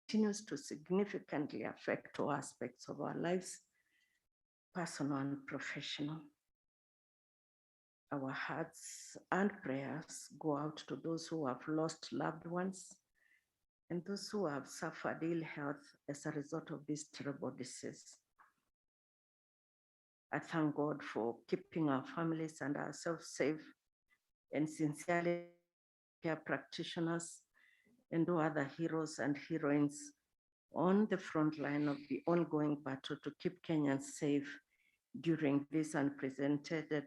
continues to significantly affect all aspects of our lives, personal and professional. Our hearts and prayers go out to those who have lost loved ones and those who have suffered ill health as a result of this terrible disease. I thank God for keeping our families and ourselves safe, and sincerely care practitioners and all other heroes and heroines on the front line of the ongoing battle to keep Kenyans safe during this unprecedented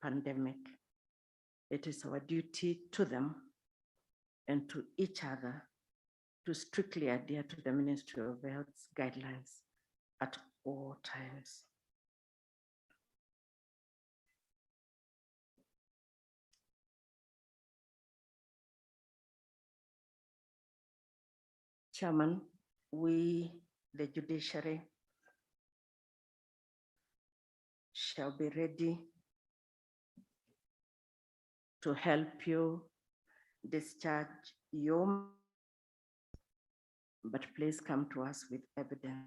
pandemic. It is our duty to them and to each other to strictly adhere to the Ministry of Health's guidelines at all times. Chairman, we, the judiciary, shall be ready to help you discharge your, but please come to us with evidence.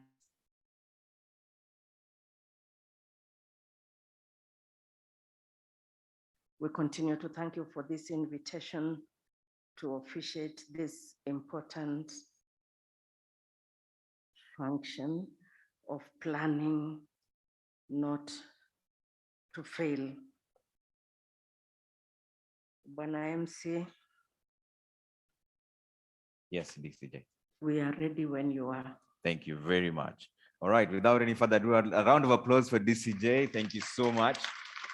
We continue to thank you for this invitation to officiate this important function of planning not to fail. Bwana MC. Yes, DCJ. We are ready when you are. Thank you very much. All right, without any further ado, a round of applause for DCJ. Thank you so much.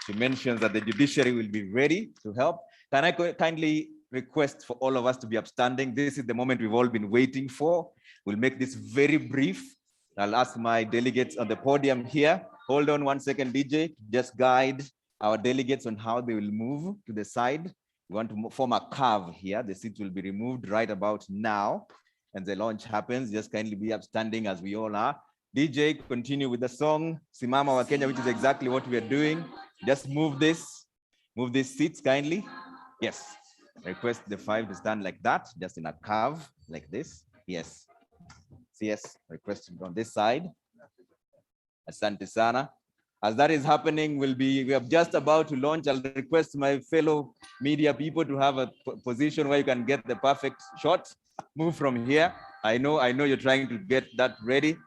She mentions that the judiciary will be ready to help. Can I kindly request for all of us to be upstanding? This is the moment we've all been waiting for. We'll make this very brief. I'll ask my delegates on the podium here. Hold on one second, DJ. Just guide our delegates on how they will move to the side. We want to form a curve here. The seats will be removed right about now. And the launch happens. Just kindly be upstanding as we all are. DJ, continue with the song, Simama wa Kenya, which is exactly what we are doing. Just move these seats kindly. Yes, request the 5 to stand like that, just in a curve like this. Yes, yes, request on this side. Asante sana. As that is happening, we are just about to launch. I'll request my fellow media people to have a position where you can get the perfect shot. Move from here. I know you're trying to get that ready.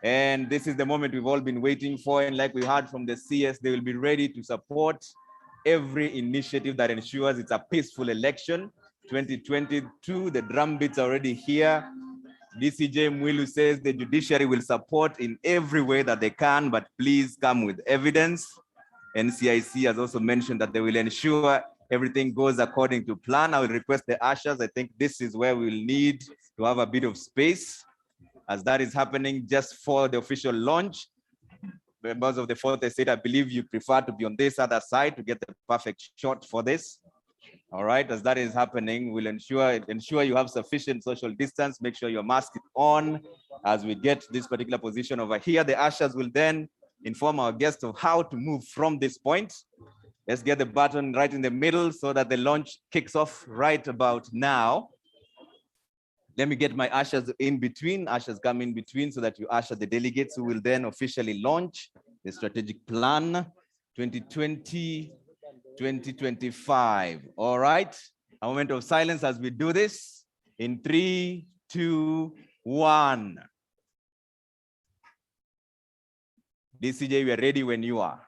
And this is the moment we've all been waiting for. And like we heard from the CS, they will be ready to support every initiative that ensures it's a peaceful election. 2022, the drumbeats are already here. DCJ Mwilu says the judiciary will support in every way that they can, but please come with evidence. NCIC has also mentioned that they will ensure everything goes according to plan. I will request the ushers. I think this is where we'll need to have a bit of space as that is happening just for the official launch. Members of the fourth estate, I believe you prefer to be on this other side to get the perfect shot for this. All right, as that is happening, we'll ensure you have sufficient social distance. Make sure your mask is on as we get this particular position over here. The ushers will then inform our guests of how to move from this point. Let's get the button right in the middle so that the launch kicks off right about now. Let me get my ushers in between. Ushers come in between so that you usher the delegates who will then officially launch the strategic plan 2020-2025. All right. A moment of silence as we do this in 3, 2, 1. DCJ, we are ready when you are.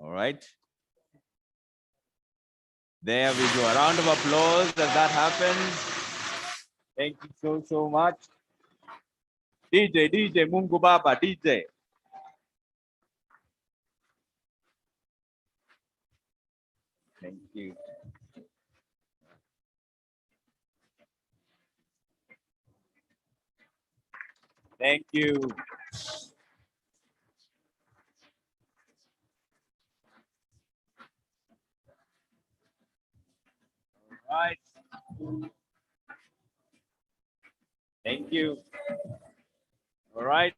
All right. There we go. A round of applause as that happens. Thank you so much. DJ, Mungu Baba, DJ. Thank you. Thank you. All right. Thank you. All right.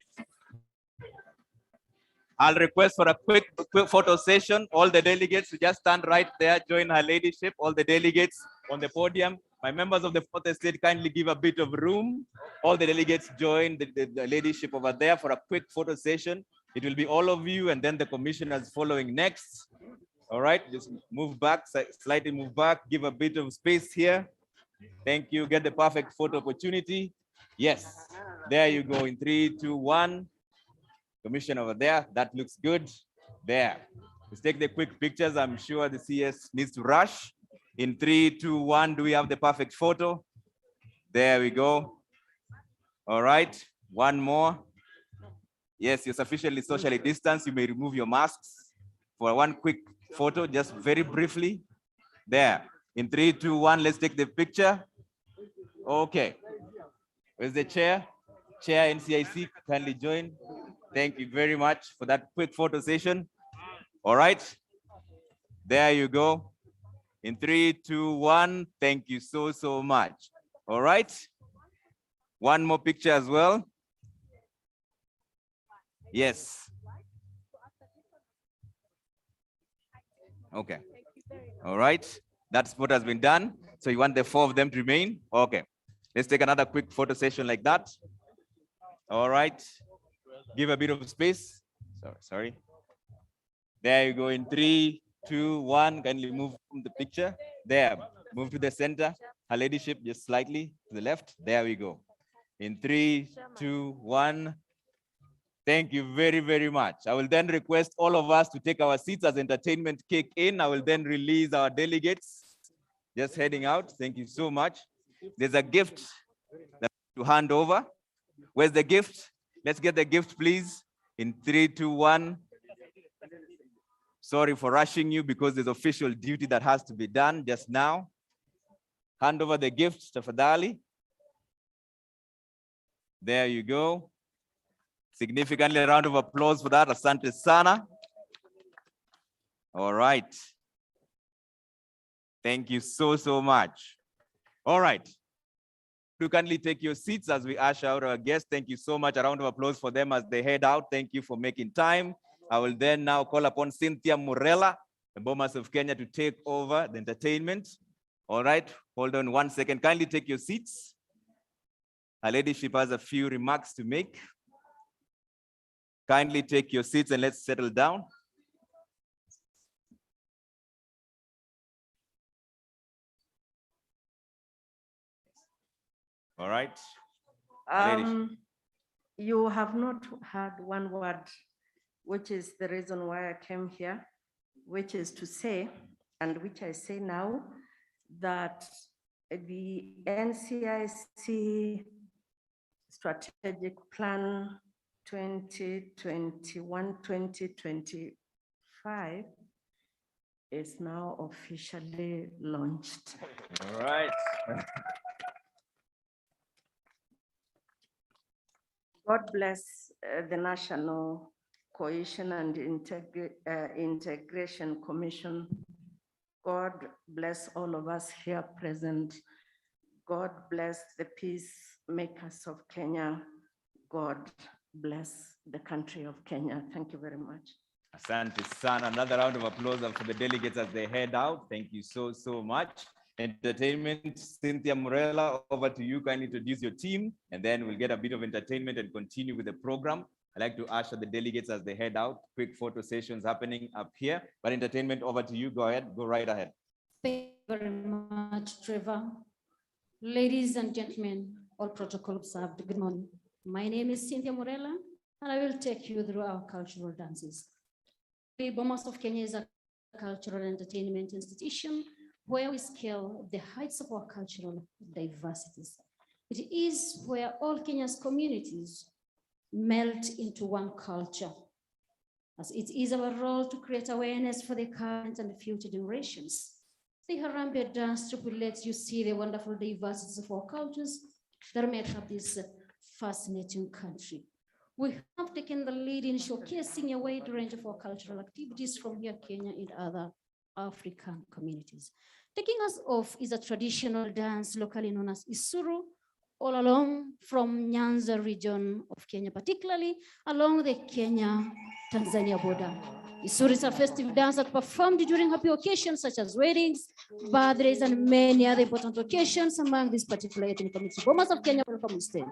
I'll request for a quick photo session. All the delegates to just stand right there, join her ladyship. All the delegates on the podium. My members of the fourth estate, kindly give a bit of room. All the delegates join the ladyship over there for a quick photo session. It will be all of you and then the commissioners following next. All right, just move back, slightly move back, give a bit of space here. Thank you, get the perfect photo opportunity. Yes, there you go in 3, 2, 1. Commission over there, that looks good. There, let's take the quick pictures. I'm sure the CS needs to rush. In 3, 2, 1, do we have the perfect photo? There we go. All right, one more. Yes, you're sufficiently socially distanced. You may remove your masks for one quick photo, just very briefly. There, in 3, 2, 1, let's take the picture. Okay, where's the chair? Chair NCIC, kindly join. Thank you very much for that quick photo session. All right, there you go. In 3, 2, 1, thank you so much. All right, one more picture as well. Yes. Okay. All right, that spot has been done. So you want the 4 of them to remain? Okay. Let's take another quick photo session like that. All right. Give a bit of space. Sorry. There you go in 3, 2, 1. Kindly move from the picture. There. Move to the center. Her ladyship just slightly to the left. There we go. In 3, 2, 1. Thank you very much. I will then request all of us to take our seats as entertainment kick in. I will then release our delegates. Just heading out. Thank you so much. There's a gift to hand over. Where's the gift? Let's get the gift, please. In 3, 2, 1. Sorry for rushing you because there's official duty that has to be done just now. Hand over the gift, tafadhali. There you go. Significantly, a round of applause for that. Asante sana. All right. Thank you so much. All right. You kindly take your seats as we usher out our guests. Thank you so much. A round of applause for them as they head out. Thank you for making time. I will then now call upon Cynthia Murela, the Bomas of Kenya, to take over the entertainment. All right, hold on one second. Kindly take your seats. Her ladyship has a few remarks to make. Kindly take your seats and let's settle down. All right. You have not heard one word, which is the reason why I came here, which is to say, and which I say now, that the NCIC Strategic Plan 2021-2025 is now officially launched. All right. God bless the National Cohesion and Integration Commission. God bless all of us here present. God bless the peacemakers of Kenya. God bless the country of Kenya. Thank you very much. Asante sana. Another round of applause for the delegates as they head out. Thank you so much. Entertainment, Cynthia Murela, over to you. Kindly introduce your team, and then we'll get a bit of entertainment and continue with the program. I'd like to usher the delegates as they head out. Quick photo sessions happening up here, but entertainment over to you. Go ahead, go right ahead. Thank you very much, Trevor. Ladies and gentlemen, all protocol observed, good morning. My name is Cynthia Murela, and I will take you through our cultural dances. The Bomas of Kenya is a cultural entertainment institution where we scale the heights of our cultural diversities. It is where all Kenya's communities melt into one culture, as it is our role to create awareness for the current and future generations. The Harambee dance troupe lets you see the wonderful diversities of our cultures that make up this fascinating country. We have taken the lead in showcasing a wide range of our cultural activities from here, Kenya, and other African communities. Taking us off is a traditional dance locally known as Isuru, all along from Nyanza region of Kenya, particularly along the Kenya-Tanzania border. Isuri is a festive dance that performed during happy occasions such as weddings, birthdays, and many other important occasions among this particular ethnic community. Bomas of Kenya, welcome on stage.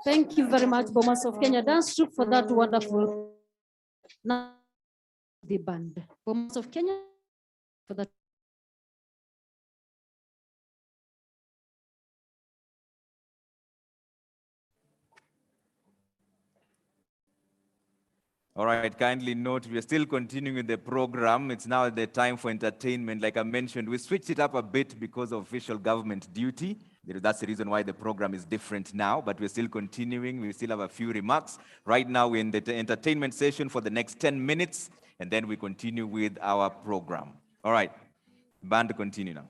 Thank you very much, Bomas of Kenya Dance Troupe, for that wonderful. Now, the band, Bomas of Kenya, for that. All right, kindly note, we are still continuing with the program. It's now the time for entertainment. Like I mentioned, we switched it up a bit because of official government duty. That's the reason why the program is different now, but we're still continuing. We still have a few remarks. Right now, we're in the entertainment session for the next 10 minutes, and then we continue with our program. All right, band, continue now.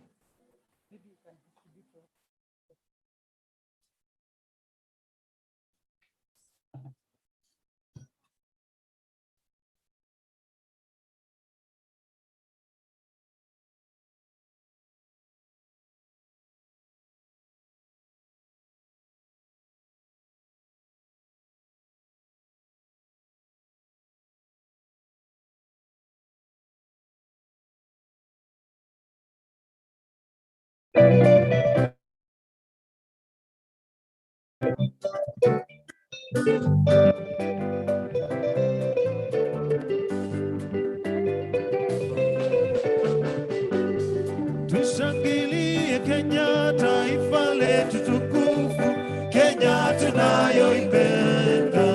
Tushangilie Kenya, taifa letu tukufu, Kenya tunayoipenda,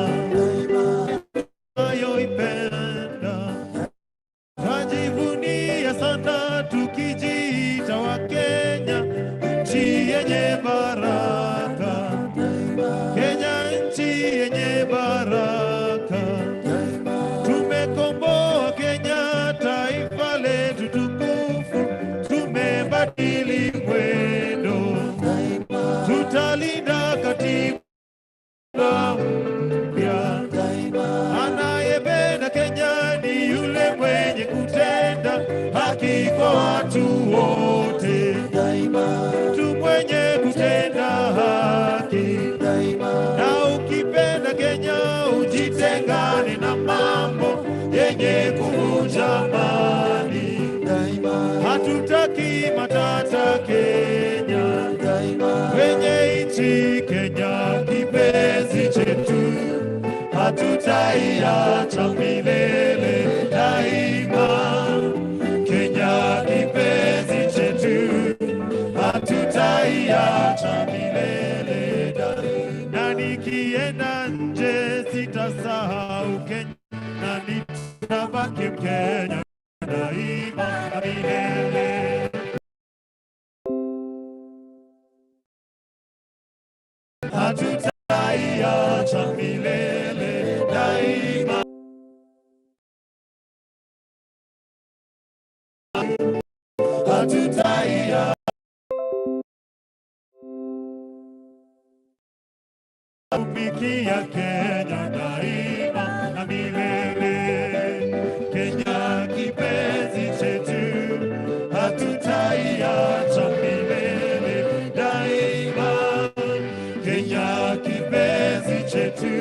mtu mwenye kutenda haki daima. Na ukipenda Kenya ujitengane na mambo yenye kuvunja amani daima. Hatutaki matata Kenya daima. Kwenye nchi Kenya kipenzi chetu, hatutaiacha milele daima. Kenya kipenzi chetu, hatutaiacha milele daima. Na nikienda nje sitasahau Kenya, na nitabaki Mkenya daima na milele. Hatutaiacha milele daima. Hatutaiacha kupikia Kenya daima na milele. Kenya kipenzi chetu, hatutaiacha milele daima. Kenya kipenzi chetu,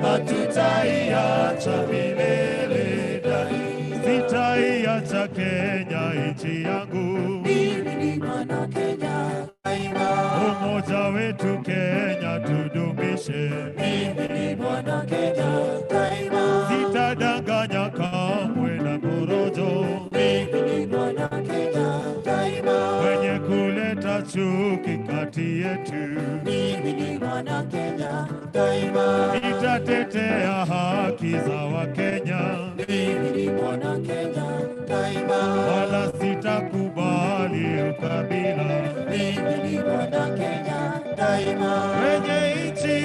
hatutaiacha milele daima. Sitaiacha Kenya nchi yangu, mimi ni mwana Kenya daima. Umoja wetu Kenya tudumishe, mimi ni mwana Kenya daima. Sitadanganya kamwe na porojo, mimi ni mwana Kenya daima. Wenye kuleta chuki kati yetu, mimi ni mwana Kenya daima. Nitatetea haki za Wakenya, mimi ni mwana Kenya daima. Wala sitakubali ukabila, mimi ni mwana Kenya daima. Wenye nchi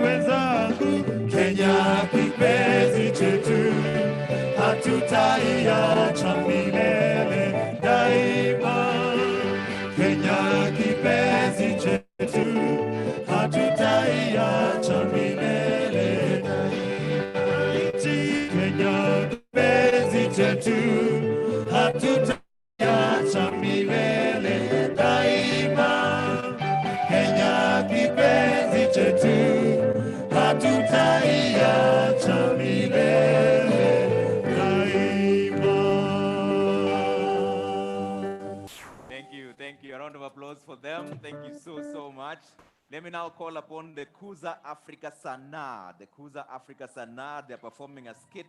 wenzangu, Kenya kipenzi chetu, hatutaiacha milele daima. Kenya kipenzi chetu, hatutaiacha milele daima. Nchi Kenya kipenzi chetu, hatutaiacha milele daima. Kenya kipenzi chetu, hatutaiacha milele daima. Thank you. A round of applause for them. Thank you so much. Let me now call upon the Kuza Africa Sanaa. The Kuza Africa Sanaa, they're performing a skit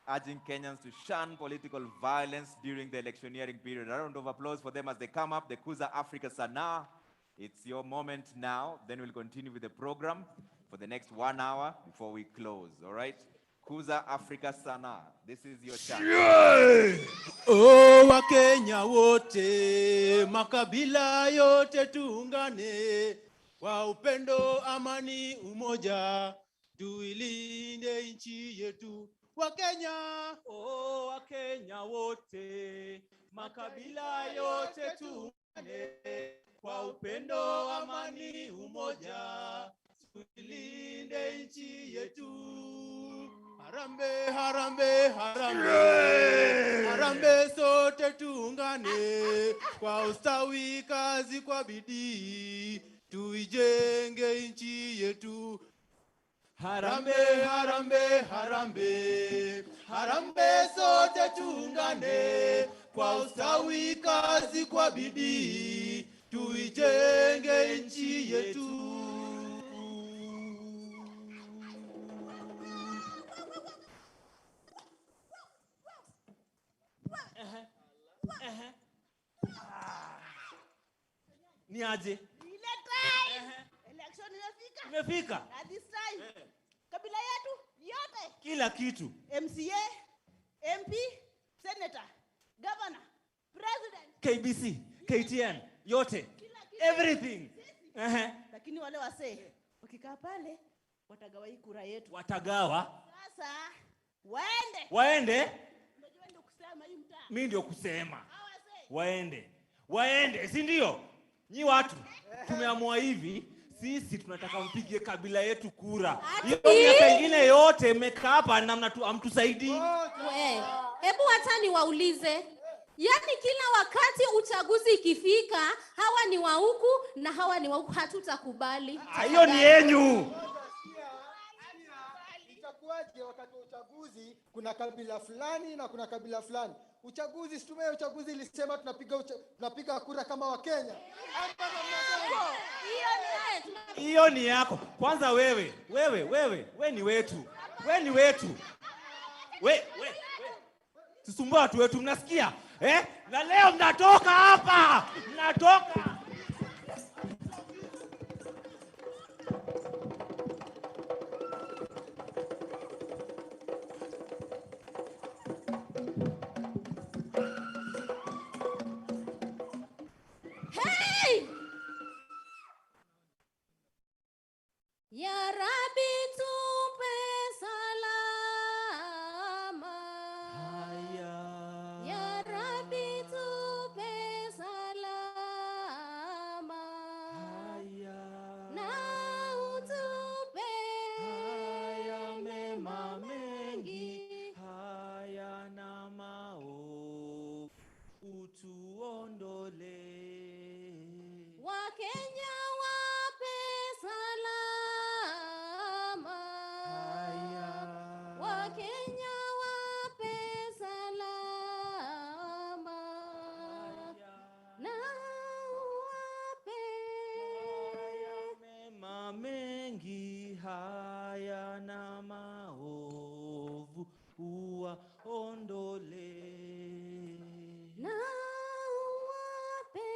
urging Kenyans to shun political violence during the electioneering period. A round of applause for them as they come up. The Kuza Africa Sanaa. It's your moment now. Then we'll continue with the program for the next 1 hour before we close. All right? Kuza Africa Sanaa. This is your chance. Oh, Wakenya wote, makabila yote tuungane, kwa upendo, amani, umoja, tuilinde nchi yetu. Wakenya, oh, Wakenya wote, makabila yote tuungane, kwa upendo, amani, umoja, tuilinde nchi yetu. Harambe, harambe, harambe, harambe sote tuungane, kwa ustawi, kazi, kwa bidii, tuijenge nchi yetu. Harambe, harambe, harambe, harambe sote tuungane, kwa ustawi, kazi, kwa bidii, tuijenge nchi yetu. Ni aje? Ile time. Election imefika. At this time. Kabila yetu yote. Kila kitu. MCA, MP, Senator, Governor, President. KBC, KTN, yote. Everything. Lakini wale wasee, wakikaa pale, watagawa hii kura yetu. Watagawa. Sasa, waende. Waende? Unajua ndio kusema hii mtaa. Mimi ndio kusema. Waende. Waende, si ndio? Nyi watu, tumeamua hivi, sisi tunataka mpige kabila yetu kura. Hiyo miaka ingine yote mmekaa hapa namna tu amtusaidii. Hebu hata niwaulize, Yaani kila wakati uchaguzi ikifika, hawa ni wa huku na hawa ni wa huku, hatutakubali. Hiyo ni yenyu. Itakuwaje wakati wa uchaguzi kuna kabila fulani na kuna kabila fulani? Uchaguzi, tume ya uchaguzi ilisema tunapiga kura kama wa Kenya. Hiyo ni yako. Kwanza wewe ni wetu. Wewe ni wetu. Tusumbua watu wetu, mnasikia? Na leo mnatoka hapa. Mnatoka. Hey! Ya Rabbi tupe salama. Ya Rabbi tupe salama. Na utupe mema mengi, haya na maovu utuondole. Wakenya wape salama. Wakenya wape salama. Na uwape mema mengi, haya na maovu uwaondole. na uwape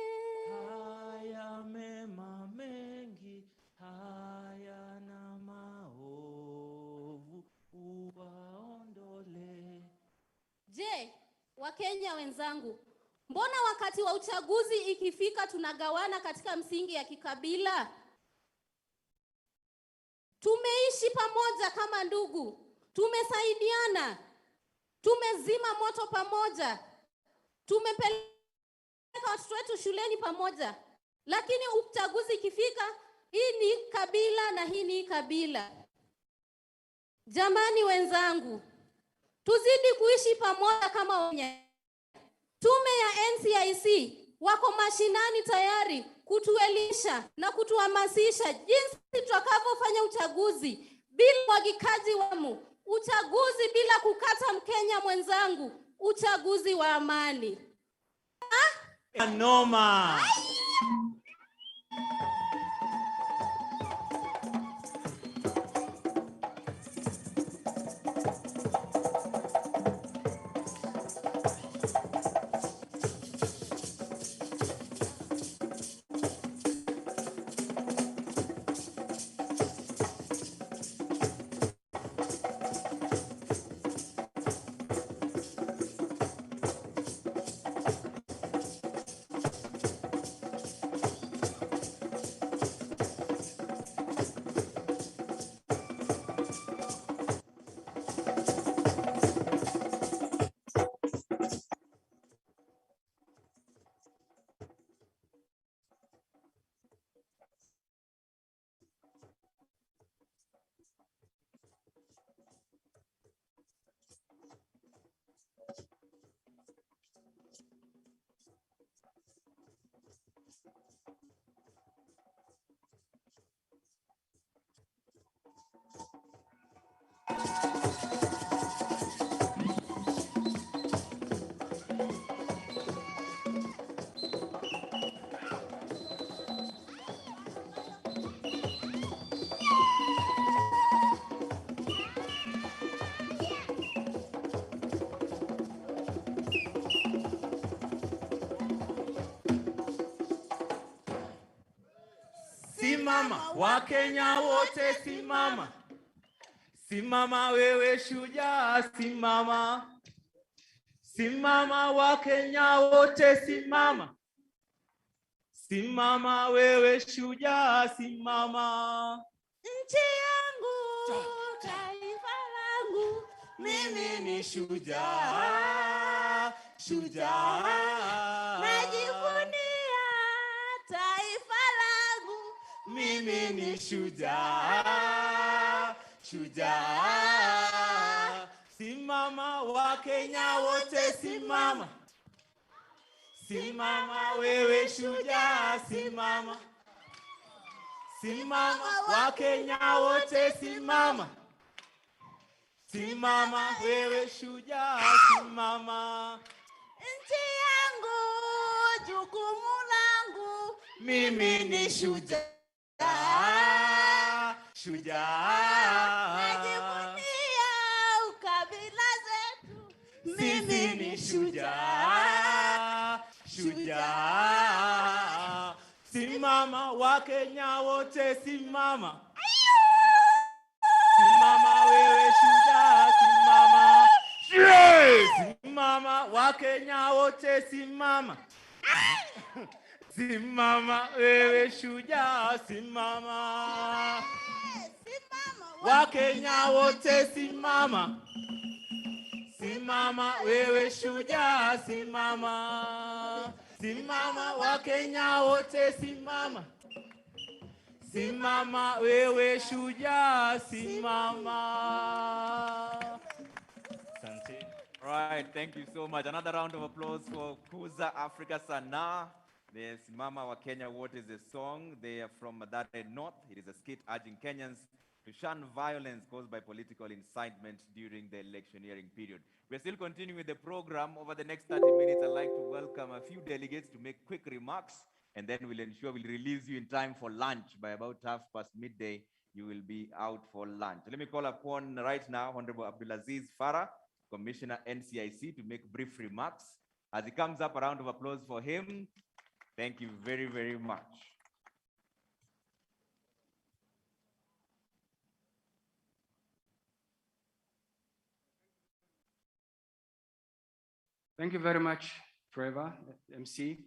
Haya mema mengi, haya na maovu uwaondole. Je, Wakenya wenzangu, mbona wakati wa uchaguzi ikifika tunagawana katika msingi ya kikabila? Tumeishi pamoja kama ndugu, tumesaidiana, tumezima moto pamoja, tumepeleka watoto wetu shuleni pamoja. Lakini uchaguzi ikifika, hii ni kabila na hii ni kabila. Jamani wenzangu, tuzidi kuishi pamoja kama wenye. Tume ya NCIC wako mashinani tayari kutuelimisha na kutuhamasisha jinsi tutakavyofanya uchaguzi bila mwagikaji wa damu, uchaguzi bila kukata Mkenya mwenzangu, uchaguzi wa amani. Noma. Simama, Wakenya wote simama. Simama wewe shujaa, simama. Simama Wakenya wote simama. Simama wewe shujaa, simama. Nchi yangu, taifa langu, Mimi ni shujaa, shujaa. najivunia taifa langu. Mimi ni shujaa, shujaa. Simama Wakenya wote simama. Simama wewe shujaa, simama. Simama Wakenya wote simama. Simama wewe shujaa, simama. Nchi yangu, jukumu langu, Mimi ni shujaa. Shujaa. najivunia ukabila zetu. Sisi ni shujaa. Shujaa. Simama Wakenya wote simama. Simama wewe shujaa, simama. Simama Wakenya wote simama. Simama wewe shujaa, simama. Wakenya wote simama. Simama wewe shujaa, simama. Simama Wakenya wote simama. Simama wewe shujaa, simama. Asante. Right, thank you so much. Another round of applause for Kuza Africa Sana. The Simama wa Kenya What is a song. They are from Mathare North. It is a skit urging Kenyans to shun violence caused by political incitement during the electioneering period. We're still continuing with the program. Over the next 30 minutes, I'd like to welcome a few delegates to make quick remarks, and then we'll ensure we'll release you in time for lunch. By about midday, you will be out for lunch. Let me call upon right now Honorable Abdulaziz Farah, Commissioner NCIC, to make brief remarks. As he comes up, a round of applause for him. Thank you very, very much. Thank you very much, Trevor, MC.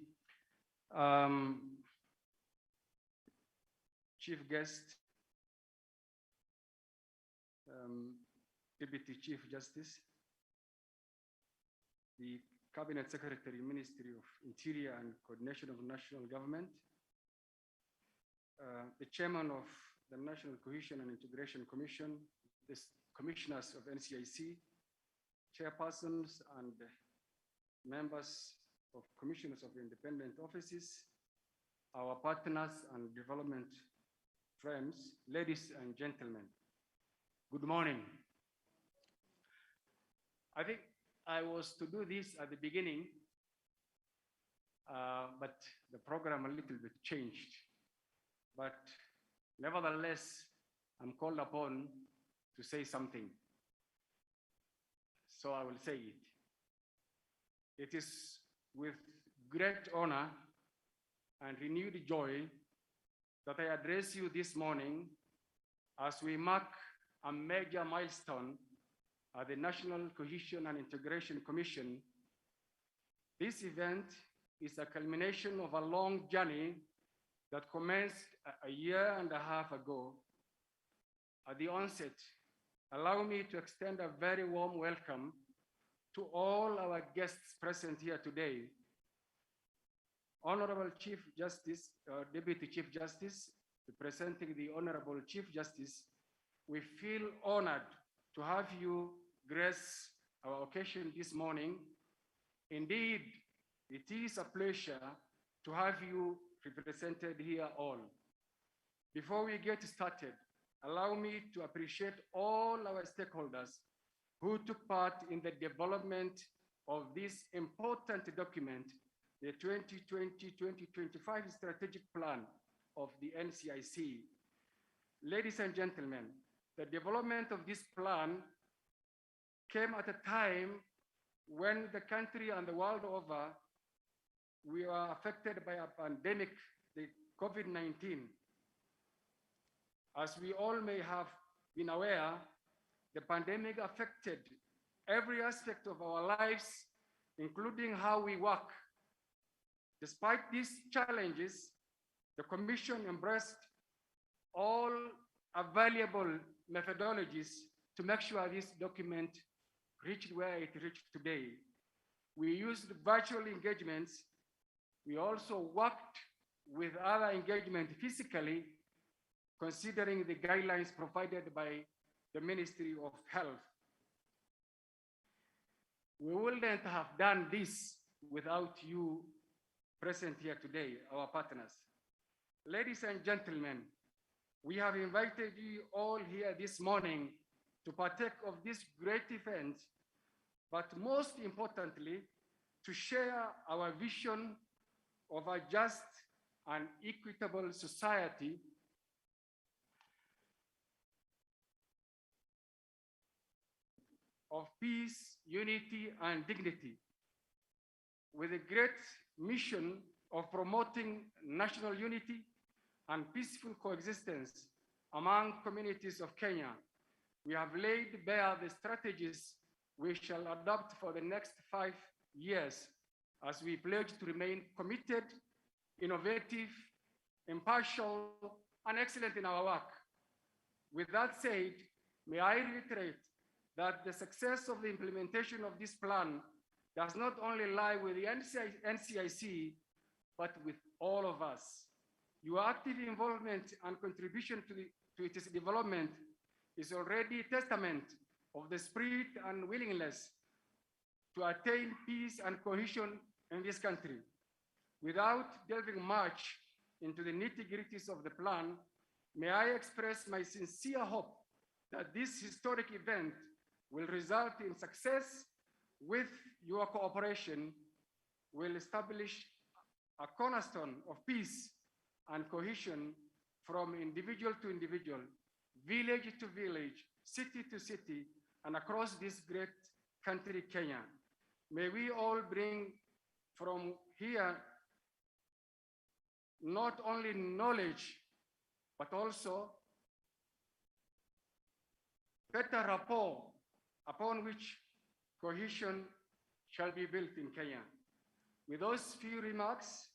Chief guest, Deputy Chief Justice, the Cabinet Secretary, Ministry of Interior and Coordination of National Government, the Chairman of the National Cohesion and Integration Commission, the Commissioners of NCIC, Chairpersons and members of Commissioners of Independent Offices, our partners and development friends, ladies and gentlemen, good morning. I think I was to do this at the beginning, but the program a little bit changed. But nevertheless, I'm called upon to say something. So I will say it. It is with great honor and renewed joy that I address you this morning as we mark a major milestone at the National Cohesion and Integration Commission. This event is a culmination of a long journey that commenced a year and a half ago. At the onset, allow me to extend a very warm welcome to all our guests present here today. Honorable Chief Justice, Deputy Chief Justice, representing the Honorable Chief Justice, we feel honored to have you grace our occasion this morning. Indeed, it is a pleasure to have you represented here all. Before we get started, allow me to appreciate all our stakeholders who took part in the development of this important document, the 2020-2025 strategic plan of the NCIC. Ladies and gentlemen, the development of this plan came at a time when the country and the world over, we are affected by a pandemic, the COVID-19. As we all may have been aware, the pandemic affected every aspect of our lives, including how we work. Despite these challenges, the Commission embraced all available methodologies to make sure this document reached where it reached today. We used virtual engagements. We also worked with other engagement physically, considering the guidelines provided by the Ministry of Health. We wouldn't have done this without you, present here today, our partners. Ladies and gentlemen, we have invited you all here this morning to partake of this great event, but most importantly, to share our vision of a just and equitable society of peace, unity, and dignity, with a great mission of promoting national unity and peaceful coexistence among communities of Kenya. We have laid bare the strategies we shall adopt for the next 5 years as we pledge to remain committed, innovative, impartial, and excellent in our work. With that said, may I reiterate that the success of the implementation of this plan does not only lie with the NCIC, but with all of us. Your active involvement and contribution to its development is already a testament of the spirit and willingness to attain peace and cohesion in this country. Without delving much into the nitty-gritties of the plan, may I express my sincere hope that this historic event will result in success. With your cooperation, will establish a cornerstone of peace and cohesion from individual to individual, village to village, city to city, and across this great country, Kenya. May we all bring from here not only knowledge, but also better rapport upon which cohesion shall be built in Kenya. With those few remarks,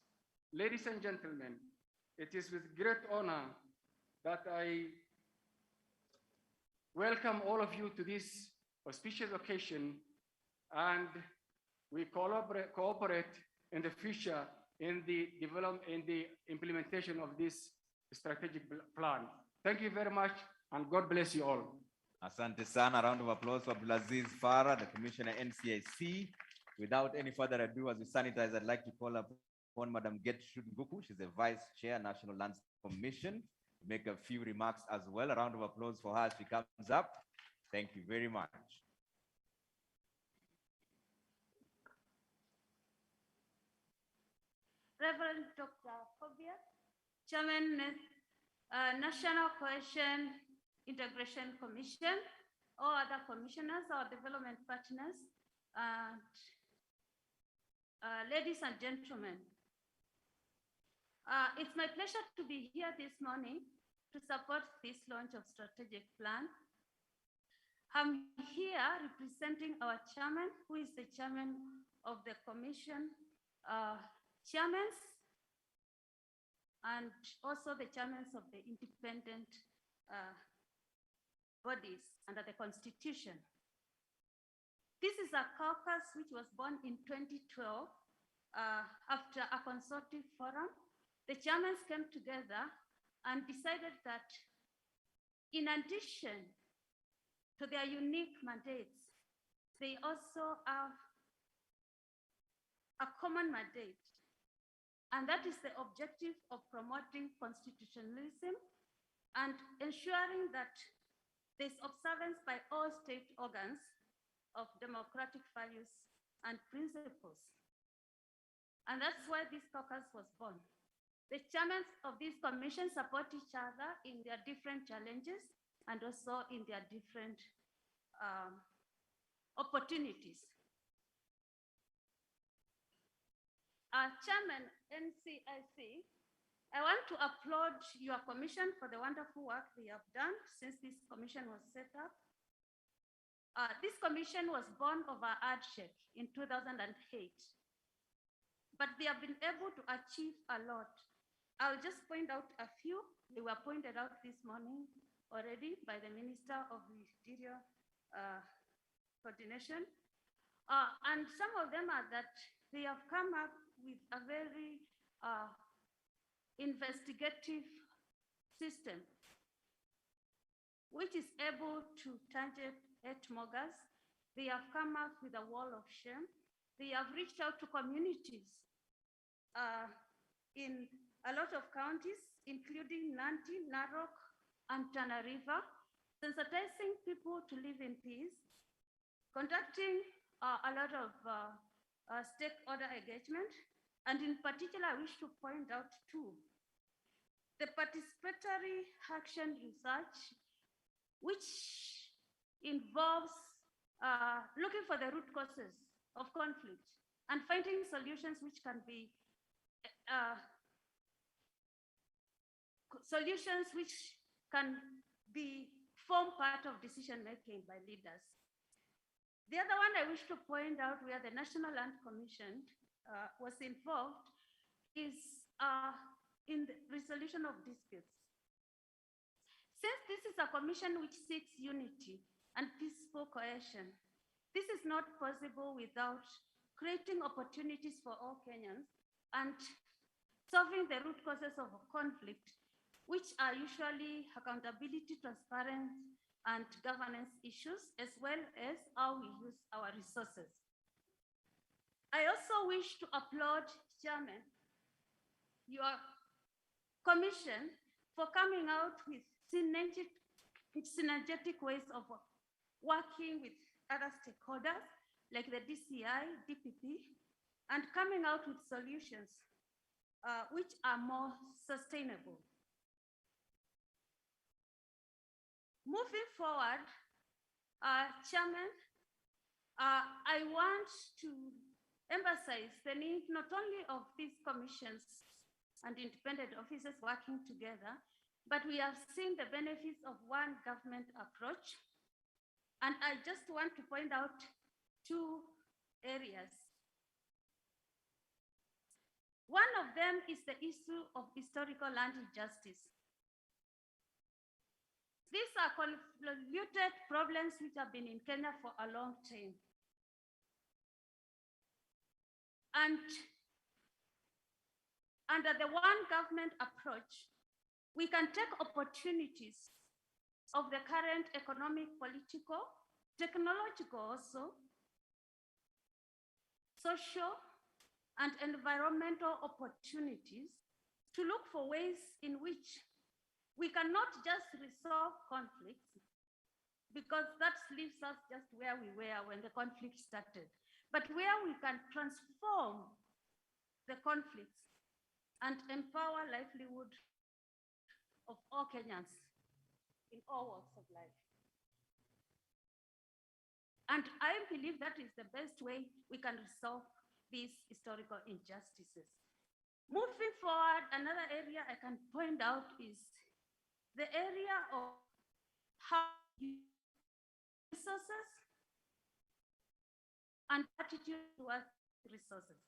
ladies and gentlemen, it is with great honor that I welcome all of you to this auspicious occasion, and we cooperate in the future in the implementation of this strategic plan. Thank you very much, and God bless you all. Asante sana. Round of applause for Abdulaziz Farah, the Commissioner NCIC. Without any further ado, as we sanitize, I'd like to call upon Madam Gertrude Nguku. She's the Vice Chair, National Lands Commission, to make a few remarks as well. A round of applause for her as she comes up. Thank you very much. Reverend Dr. Kobia, Chairman, National Cohesion Integration Commission, all other commissioners, our development partners, and ladies and gentlemen. It's my pleasure to be here this morning to support this launch of strategic plan. I'm here representing our chairman, who is the chairman of the commission, chairmen, and also the chairmen of the independent bodies under the Constitution. This is a caucus which was born in 2012 after a consultative forum. The chairmen came together and decided that in addition to their unique mandates, they also have a common mandate, and that is the objective of promoting constitutionalism and ensuring that there's observance by all state organs of democratic values and principles. And that's why this caucus was born. The chairmen of this commission support each other in their different challenges and also in their different opportunities. Our chairman, NCIC, I want to applaud your commission for the wonderful work they have done since this commission was set up. This commission was born of our hardship in 2008, but they have been able to achieve a lot. I'll just point out a few. They were pointed out this morning already by the Minister of Ministerial Coordination. And some of them are that they have come up with a very investigative system, which is able to target moggers. They have come up with a wall of shame. They have reached out to communities in a lot of counties, including Nandi, Narok, and Tana River, sensitizing people to live in peace, conducting a lot of stakeholder engagement, and in particular, I wish to point out two. The participatory action research, which involves looking for the root causes of conflict and finding solutions which can be form part of decision making by leaders. The other one I wish to point out where the National Land Commission was involved is in the resolution of disputes. Since this is a commission which seeks unity and peaceful cohesion, this is not possible without creating opportunities for all Kenyans and solving the root causes of conflict, which are usually accountability, transparency, and governance issues, as well as how we use our resources. I also wish to applaud Chairman, your commission, for coming out with synergetic ways of working with other stakeholders like the DCI, DPP, and coming out with solutions which are more sustainable. Moving forward, Chairman, I want to emphasize the need not only of these commissions and independent officers working together, but we have seen the benefits of one government approach. And I just want to point out two areas. One of them is the issue of historical land injustice. These are convoluted problems which have been in Kenya for a long time. And under the one government approach, we can take opportunities of the current economic, political, technological also, social and environmental opportunities to look for ways in which we cannot just resolve conflicts, because that leaves us just where we were when the conflict started, but where we can transform the conflicts and empower livelihood of all Kenyans in all walks of life. And I believe that is the best way we can resolve these historical injustices. Moving forward, another area I can point out is the area of how resources and attitude towards resources.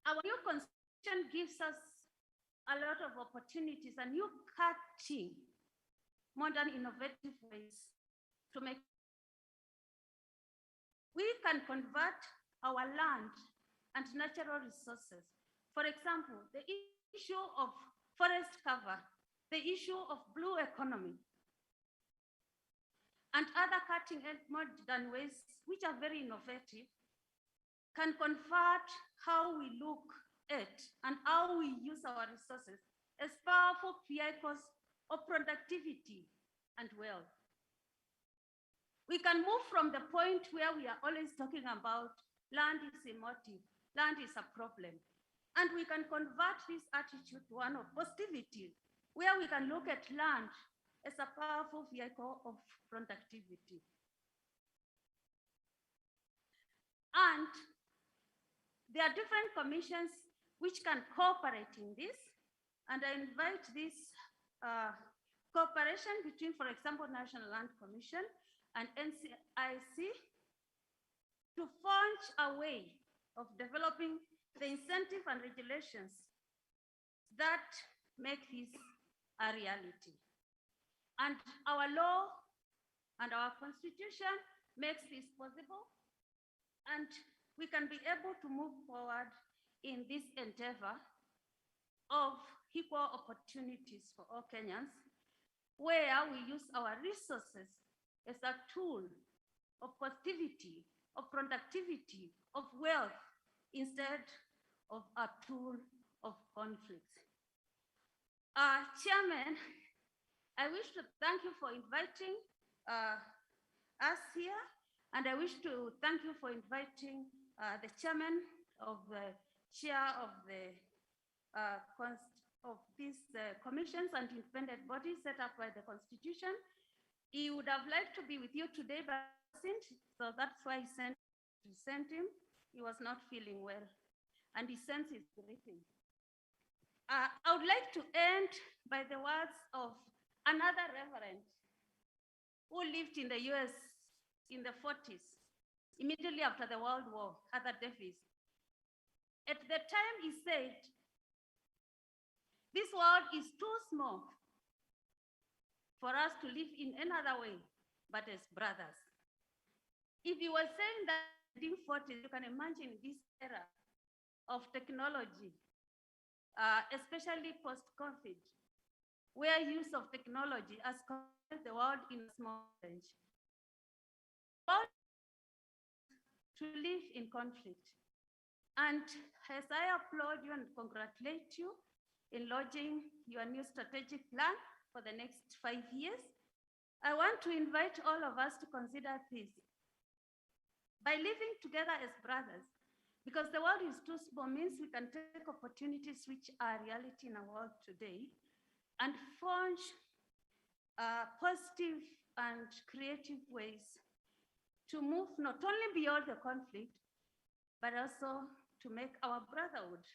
Our new constitution gives us a lot of opportunities and new cutting, modern innovative ways to make. We can convert our land and natural resources. For example, the issue of forest cover, the issue of blue economy, and other cutting edge modern ways, which are very innovative, can convert how we look at and how we use our resources as powerful vehicles of productivity and wealth. We can move from the point where we are always talking about land is emotive, land is a problem, and we can convert this attitude to one of positivity, where we can look at land as a powerful vehicle of productivity. And there are different commissions which can cooperate in this, and I invite this cooperation between, for example, National Land Commission and NCIC to forge a way of developing the incentive and regulations that make this a reality. And our law and our constitution makes this possible, and we can be able to move forward in this endeavor of equal opportunities for all Kenyans, where we use our resources as a tool of positivity, of productivity, of wealth instead of a tool of conflict. Chairman, I wish to thank you for inviting us here, and I wish to thank you for inviting the chairman of the chair of the of these commissions and independent bodies set up by the Constitution. He would have liked to be with you today, but wasn't, so that's why he sent him. He was not feeling well, and he sends his greeting. I would like to end by the words of another reverend who lived in the US in the 40s, immediately after the World War, Father Davis. At the time he said, this world is too small for us to live in any other way but as brothers. If you were saying that in the 1940s, you can imagine this era of technology, especially post-COVID, where use of technology has caused the world in a small range. To live in conflict. And as I applaud you and congratulate you in launching your new strategic plan for the next 5 years, I want to invite all of us to consider this. By living together as brothers, because the world is too small, means we can take opportunities which are reality in our world today and forge positive and creative ways to move not only beyond the conflict, but also to make our brotherhood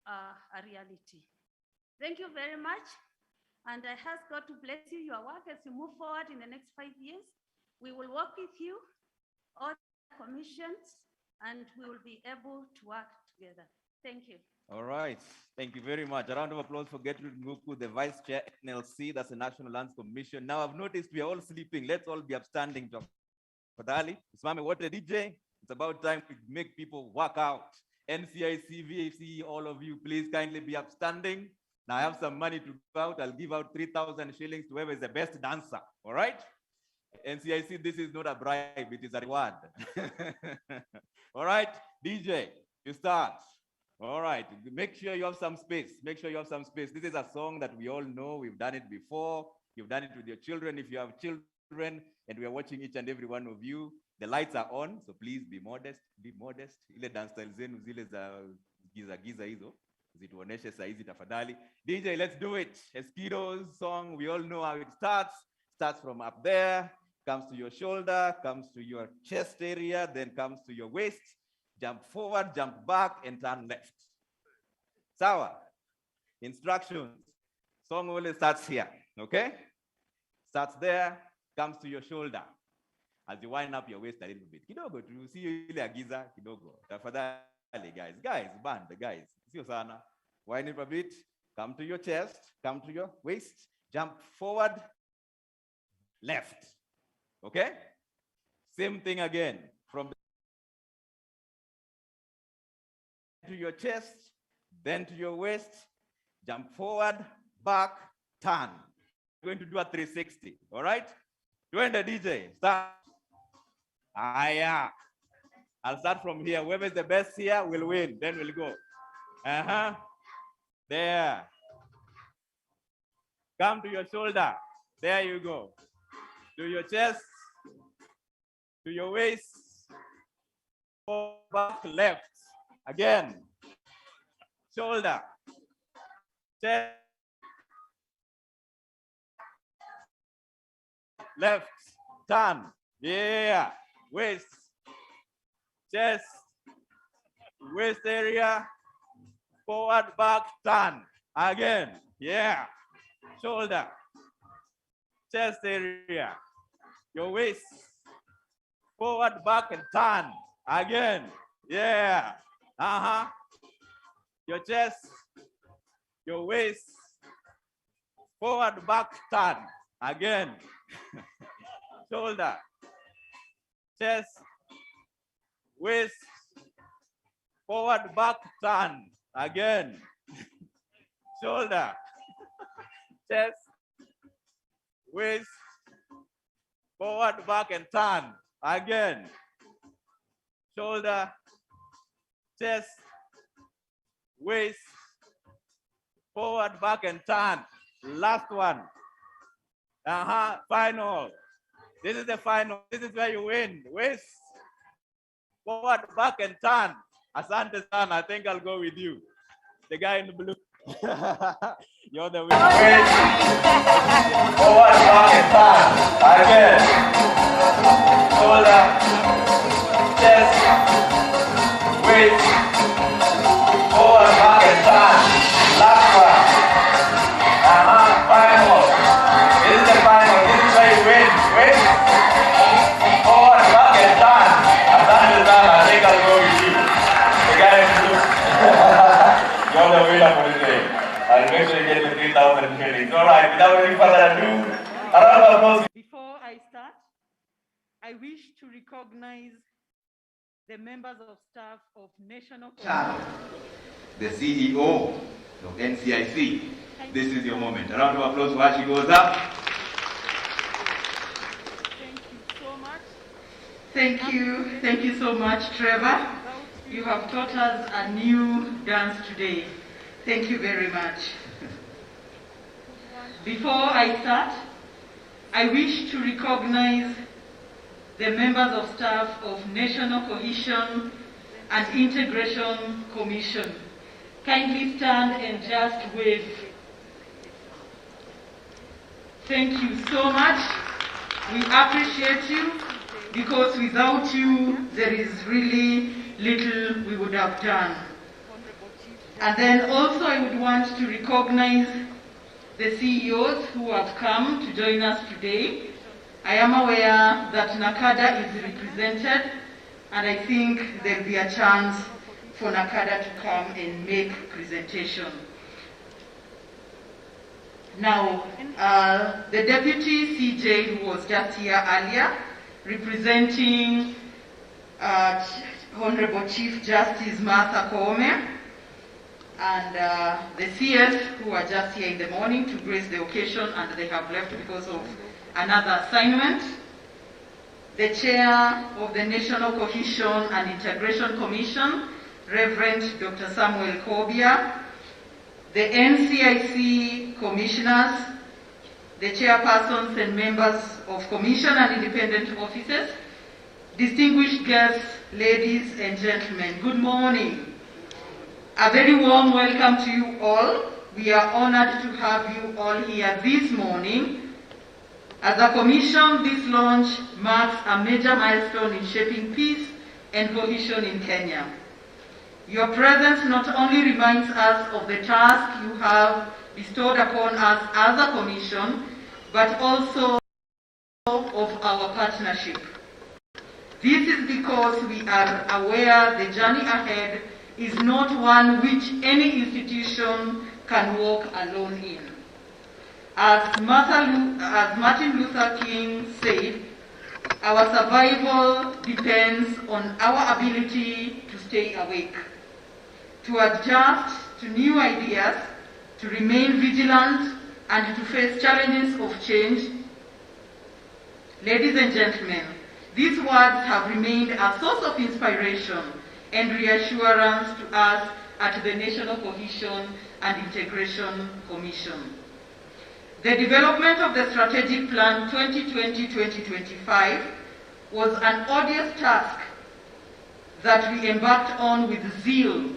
a reality. Thank you very much. And I ask God to bless you, your work as you move forward in the next 5 years. We will work with you, all commissions, and we will be able to work together. Thank you. All right. Thank you very much. A round of applause for Gertrude Nguku, the Vice Chair, NLC, that's the National Lands Commission. Now I've noticed we are all sleeping. Let's all be upstanding. Fadhali, Ismame Water DJ. It's about time to make people work out. NCIC, VAC, all of you, please kindly be upstanding. Now I have some money to give out. I'll give out 3,000 shillings to whoever is the best dancer. All right? NCIC, this is not a bribe, it is a reward. All right, DJ, you start. All right, make sure you have some space. Make sure you have some space. This is a song that we all know. We've done it before. You've done it with your children. If you have children, and we are watching each and every one of you, the lights are on, so please be modest. Be modest. Ile dance style zenu zile za giza hizo zituoneshe saizi tafadhali. DJ, let's do it. Eskido's song, we all know how it starts. Starts from up there, comes to your shoulder, comes to your chest area, then comes to your waist. Jump forward, jump back, and turn left. Sawa. Instructions. Song always starts here, okay? Starts there, comes to your shoulder. As you wind up your waist a little bit. Kidogo, to see ile agiza, kidogo. Tafadhali, guys, band, guys. Sio sana. Wind up a bit, come to your chest, come to your waist, jump forward, left. Okay? Same thing again. From to your chest, then to your waist, jump forward, back, turn. We're going to do a 360. All right? Doing the DJ. Start. Yeah. I'll start from here. Whoever is the best here will win. Then we'll go. There. Come to your shoulder. There you go. To your chest. To your waist. Back, left. Again. Shoulder. Chest. Left. Turn. Yeah. Waist. Chest. Waist area. Forward, back, turn. Again. Yeah. Shoulder. Chest area. Your waist. Forward, back, and turn. Again. Yeah. Your chest. Your waist. Forward, back, turn. Again. Shoulder. Chest. Waist. Forward, back, turn. Again. Shoulder. Chest. Waist. Forward, back, and turn. Again. Shoulder. chest, waist, forward, back, and turn. Last one. Final. This is the final. This is where you win. Waist, forward, back, and turn. Asante sana. I think I'll go with you. The guy in the blue. You're the winner. Waist, forward, back, and turn. Again. Shoulder, chest, waist, forward, back, and turn. Last one. Final. This is the final. This is where you win. Waist, forward, back, and turn. Asante sana. I think I'll go with you. The guy in blue. You're the winner for today. I'll make sure you get the 3,000 shillings. All right, without any further ado, a round of applause. Before I start, I wish to recognize the members of staff of National The CEO of NCIC. This is your moment. A round of applause while she goes up. Thank you so much. Thank you so much, Trevor. You have taught us a new dance today. Thank you very much. Before I start, I wish to recognize the members of staff of National Cohesion and Integration Commission. Kindly stand and just wave. Thank you so much. We appreciate you because without you, there is really little we would have done. And then also I would want to recognize the CEOs who have come to join us today. I am aware that NACADA is represented, and I think there'll be a chance for NACADA to come and make presentation. Now, the Deputy CJ who was just here earlier, representing Honorable Chief Justice Martha Koome, and the CS who are just here in the morning to grace the occasion, and they have left because of another assignment. The Chair of the National Cohesion and Integration Commission, Reverend Dr. Samuel Kobia, the NCIC Commissioners, the Chairpersons and members of Commission and Independent Offices, distinguished guests, ladies and gentlemen, good morning. A very warm welcome to you all. We are honored to have you all here this morning. As a commission, this launch marks a major milestone in shaping peace and cohesion in Kenya. Your presence not only reminds us of the task you have bestowed upon us as a commission, but also of our partnership. This is because we are aware the journey ahead is not one which any institution can walk alone in. As Martin Luther King said, our survival depends on our ability to stay awake, to adjust to new ideas, to remain vigilant, and to face challenges of change. Ladies and gentlemen, these words have remained a source of inspiration and reassurance to us at the National Cohesion and Integration Commission. The development of the Strategic Plan 2020-2025 was an odious task that we embarked on with zeal,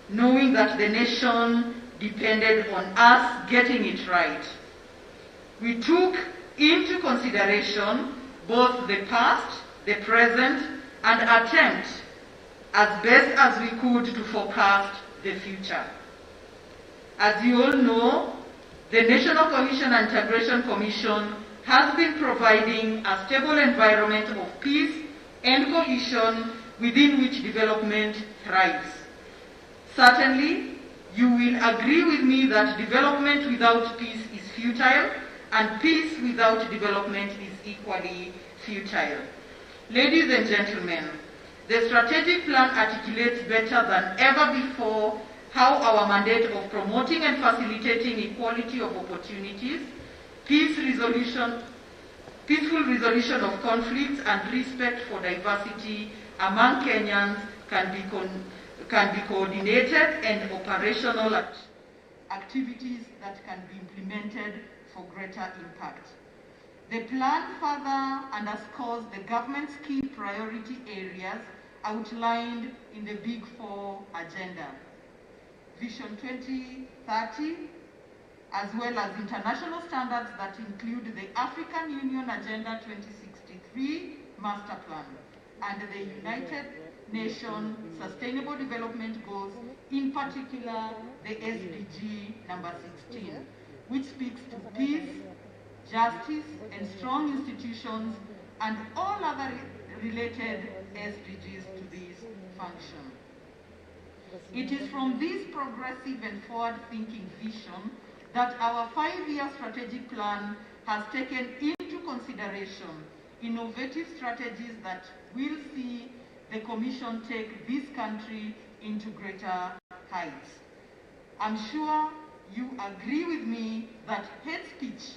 knowing that the nation depended on us getting it right. We took into consideration both the past, the present, and attempt as best as we could to forecast the future. As you all know, the National Cohesion and Integration Commission has been providing a stable environment of peace and cohesion within which development thrives. Certainly, you will agree with me that development without peace is futile, and peace without development is equally futile. Ladies and gentlemen, the strategic plan articulates better than ever before how our mandate of promoting and facilitating equality of opportunities, peaceful resolution of conflicts, and respect for diversity among Kenyans can be can be coordinated and operational activities that can be implemented for greater impact. The plan further underscores the government's key priority areas outlined in the Big Four agenda, Vision 2030, as well as international standards that include the African Union Agenda 2063 Master Plan and the United Nations Sustainable Development Goals, in particular the SDG number 16, which speaks to peace, justice, and strong institutions, and all other related SDGs to this function. It is from this progressive and forward-thinking vision that our 5-year strategic plan has taken into consideration innovative strategies that will see the Commission take this country into greater heights. I'm sure you agree with me that hate speech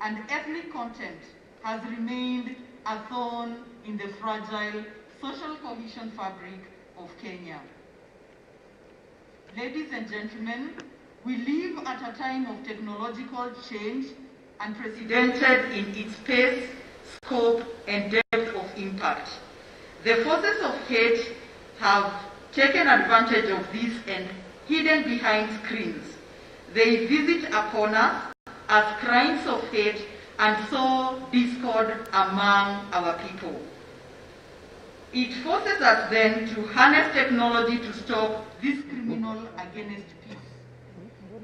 and ethnic content has remained a thorn in the fragile social cohesion fabric of Kenya. Ladies and gentlemen, we live at a time of technological change unprecedented in its pace, scope, and depth of impact. The forces of hate have taken advantage of this and hidden behind screens. They visit upon us as crimes of hate and sow discord among our people. It forces us then to harness technology to stop this criminal against peace.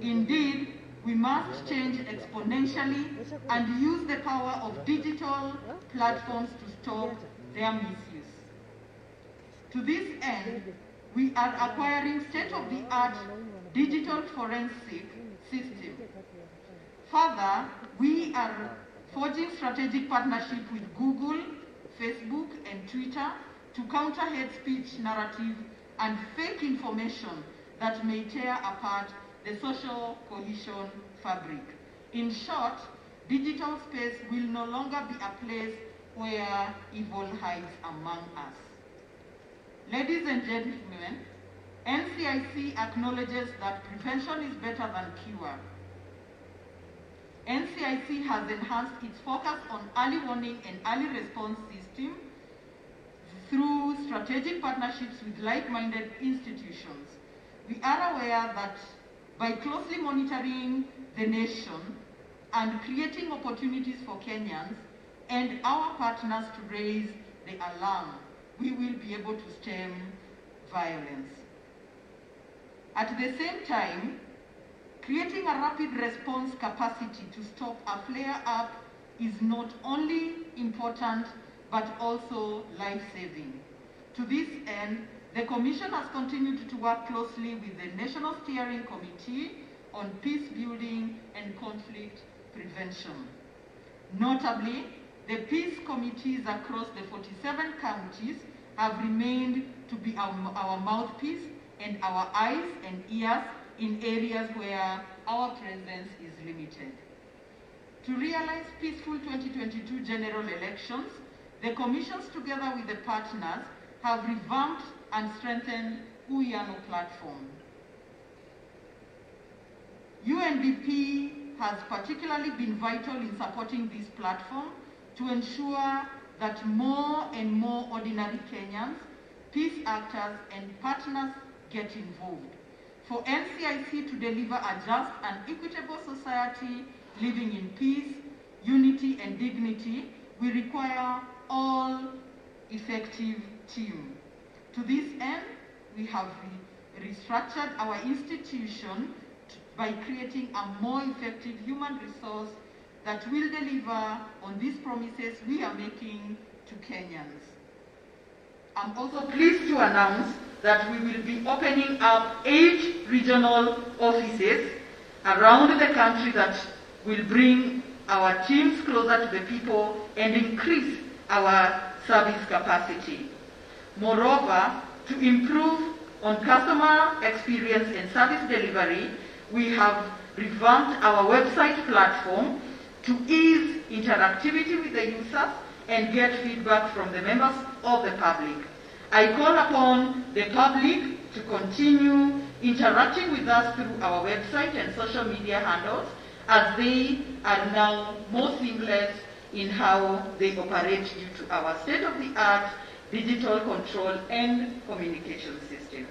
Indeed, we must change exponentially and use the power of digital platforms to stop their misuse. To this end, we are acquiring state-of-the-art digital forensic system. Further, we are forging strategic partnership with Google, Facebook, and Twitter to counter hate speech narrative and fake information that may tear apart the social cohesion fabric. In short, digital space will no longer be a place where evil hides among us. Ladies and gentlemen, NCIC acknowledges that prevention is better than cure. NCIC has enhanced its focus on early warning and early response system through strategic partnerships with like-minded institutions. We are aware that by closely monitoring the nation and creating opportunities for Kenyans and our partners to raise the alarm, we will be able to stem violence. At the same time, creating a rapid response capacity to stop a flare-up is not only important, but also life-saving. To this end, the Commission has continued to work closely with the National Steering Committee on Peace Building and Conflict Prevention. Notably, the peace committees across the 47 counties have remained to be our mouthpiece and our eyes and ears in areas where our presence is limited. To realize peaceful 2022 general elections, the commissions, together with the partners, have revamped and strengthened Uyano platform. UNDP has particularly been vital in supporting this platform to ensure that more and more ordinary Kenyans, peace actors, and partners get involved. For NCIC to deliver a just and equitable society living in peace, unity, and dignity, we require all effective team. To this end, we have restructured our institution by creating a more effective human resource that will deliver on these promises we are making to Kenyans. I'm also pleased to announce that we will be opening up 8 regional offices around the country that will bring our teams closer to the people and increase our service capacity. Moreover, to improve on customer experience and service delivery, we have revamped our website platform to ease interactivity with the users and get feedback from the members of the public. I call upon the public to continue interacting with us through our website and social media handles, as they are now more seamless in how they operate due to our state-of-the-art digital control and communication system.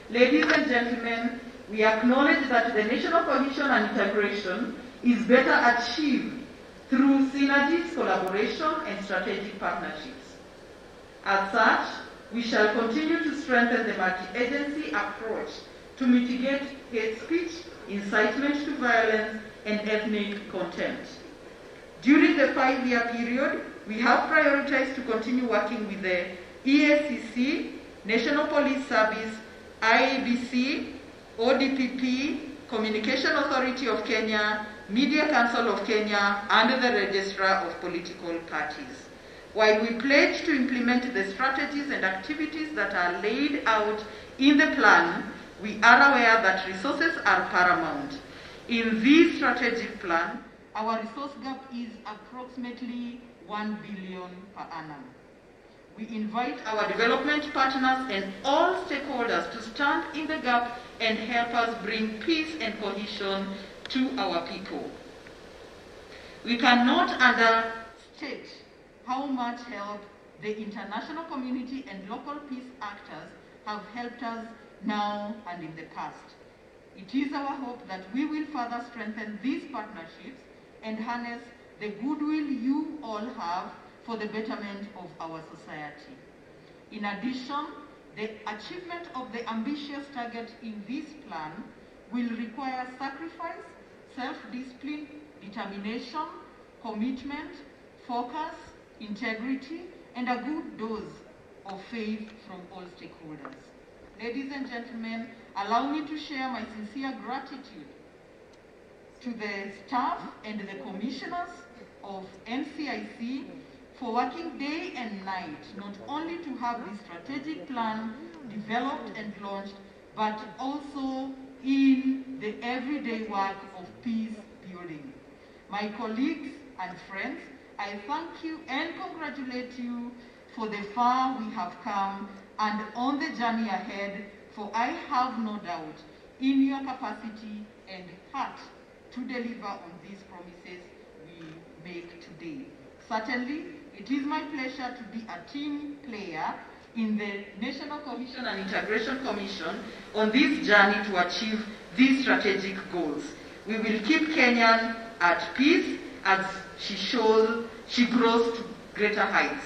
Ladies and gentlemen, we acknowledge that the national cohesion and integration is better achieved through synergies, collaboration, and strategic partnerships. As such, we shall continue to strengthen the multi-agency approach to mitigate hate speech, incitement to violence, and ethnic contempt. During the 5-year period, we have prioritized to continue working with the EACC, National Police Service, IABC, ODPP, Communication Authority of Kenya, Media Council of Kenya, and the Registrar of Political Parties. While we pledge to implement the strategies and activities that are laid out in the plan, we are aware that resources are paramount. In this strategic plan, our resource gap is approximately 1 billion per annum. We invite our development partners and all stakeholders to stand in the gap and help us bring peace and cohesion to our people. We cannot understate how much help the international community and local peace actors have helped us now and in the past. It is our hope that we will further strengthen these partnerships and harness the goodwill you all have for the betterment of our society. In addition, the achievement of the ambitious target in this plan will require sacrifice, self-discipline, determination, commitment, focus, integrity, and a good dose of faith from all stakeholders. Ladies and gentlemen, allow me to share my sincere gratitude to the staff and the commissioners of NCIC for working day and night, not only to have this strategic plan developed and launched, but also in the everyday work of peace building. My colleagues and friends, I thank you and congratulate you for the far we have come and on the journey ahead, for I have no doubt in your capacity and heart to deliver on these promises we make today. Certainly, it is my pleasure to be a team player in the National Cohesion and Integration Commission on this journey to achieve these strategic goals. We will keep Kenyan at peace as she grows to greater heights.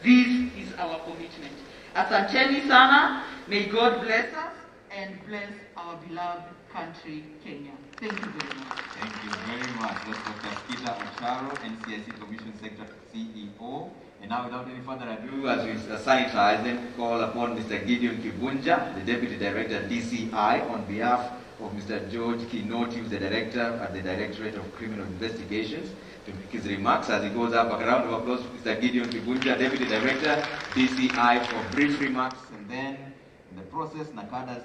This is our commitment. Asanteni sana, may God bless us and bless our beloved country, Kenya. Thank you very much. Thank you very much. That's Dr. Peter Ocharo, NCIC Commission Secretary CEO. And now, without any further ado, as we sanitize, then call upon Mr. Gideon Kibunja, the Deputy Director DCI, on behalf of Mr. George Kinoti, who's the Director at the Directorate of Criminal Investigations, to make his remarks as he goes up. A round of applause for Mr. Gideon Kibunja, Deputy Director DCI, for brief remarks. And then, in the process, Nakada's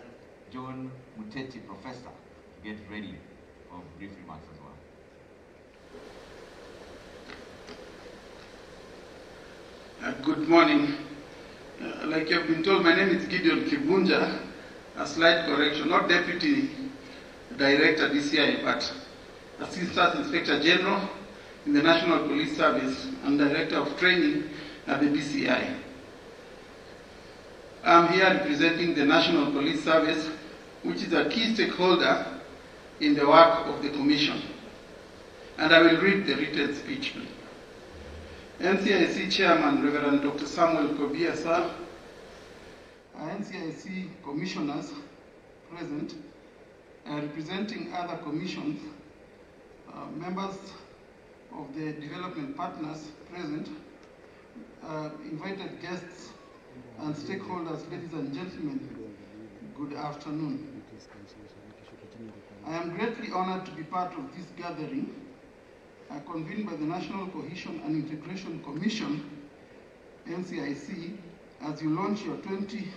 John Muteti, Professor, to get ready for brief remarks as well. Good morning. Like you have been told, my name is Gideon Kibunja. A slight correction, not Deputy Director DCI, but Assistant Inspector General in the National Police Service and Director of Training at the DCI. I'm here representing the National Police Service, which is a key stakeholder in the work of the Commission. And I will read the written speech. NCIC Chairman, Reverend Dr. Samuel Kobia, sir, NCIC Commissioners present, representing other commissions, members of the development partners present, invited guests and stakeholders, ladies and gentlemen, good afternoon. I am greatly honored to be part of this gathering convened by the National Cohesion and Integration Commission, NCIC, as you launch your 2020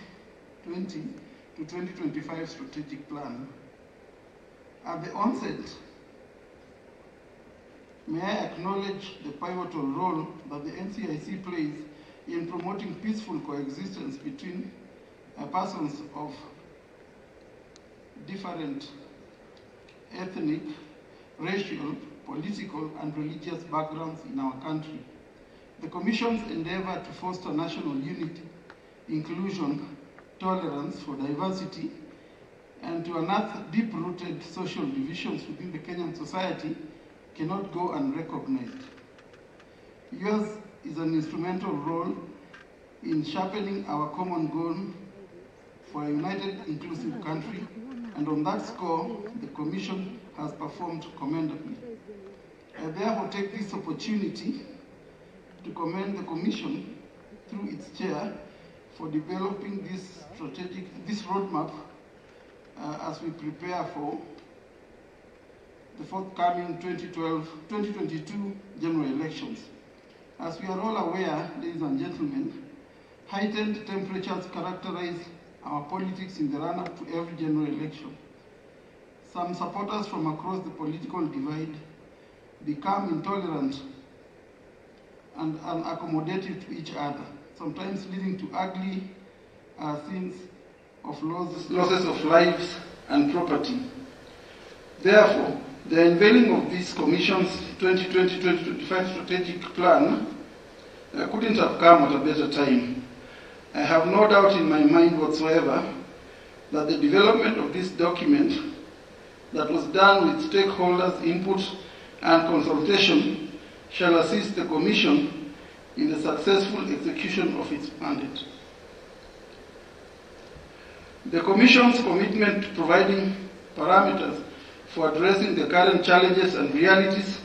to 2025 strategic plan. At the onset, may I acknowledge the pivotal role that the NCIC plays in promoting peaceful coexistence between persons of different ethnic, racial, political, and religious backgrounds in our country. The Commission's endeavor to foster national unity, inclusion, tolerance for diversity, and to unearth deep-rooted social divisions within the Kenyan society cannot go unrecognized. Yours is an instrumental role in sharpening our common goal for a united, inclusive country, and on that score, the Commission has performed commendably. I therefore take this opportunity to commend the Commission through its chair for developing this roadmap as we prepare for the forthcoming 2022 general elections. As we are all aware, ladies and gentlemen, heightened temperatures characterize our politics in the run-up to every general election. Some supporters from across the political divide become intolerant and unaccommodative to each other, sometimes leading to ugly scenes of losses of lives and property. Therefore, the unveiling of this Commission's 2020-2025 strategic plan couldn't have come at a better time. I have no doubt in my mind whatsoever that the development of this document that was done with stakeholders' input and consultation shall assist the Commission in the successful execution of its mandate. The Commission's commitment to providing parameters for addressing the current challenges and realities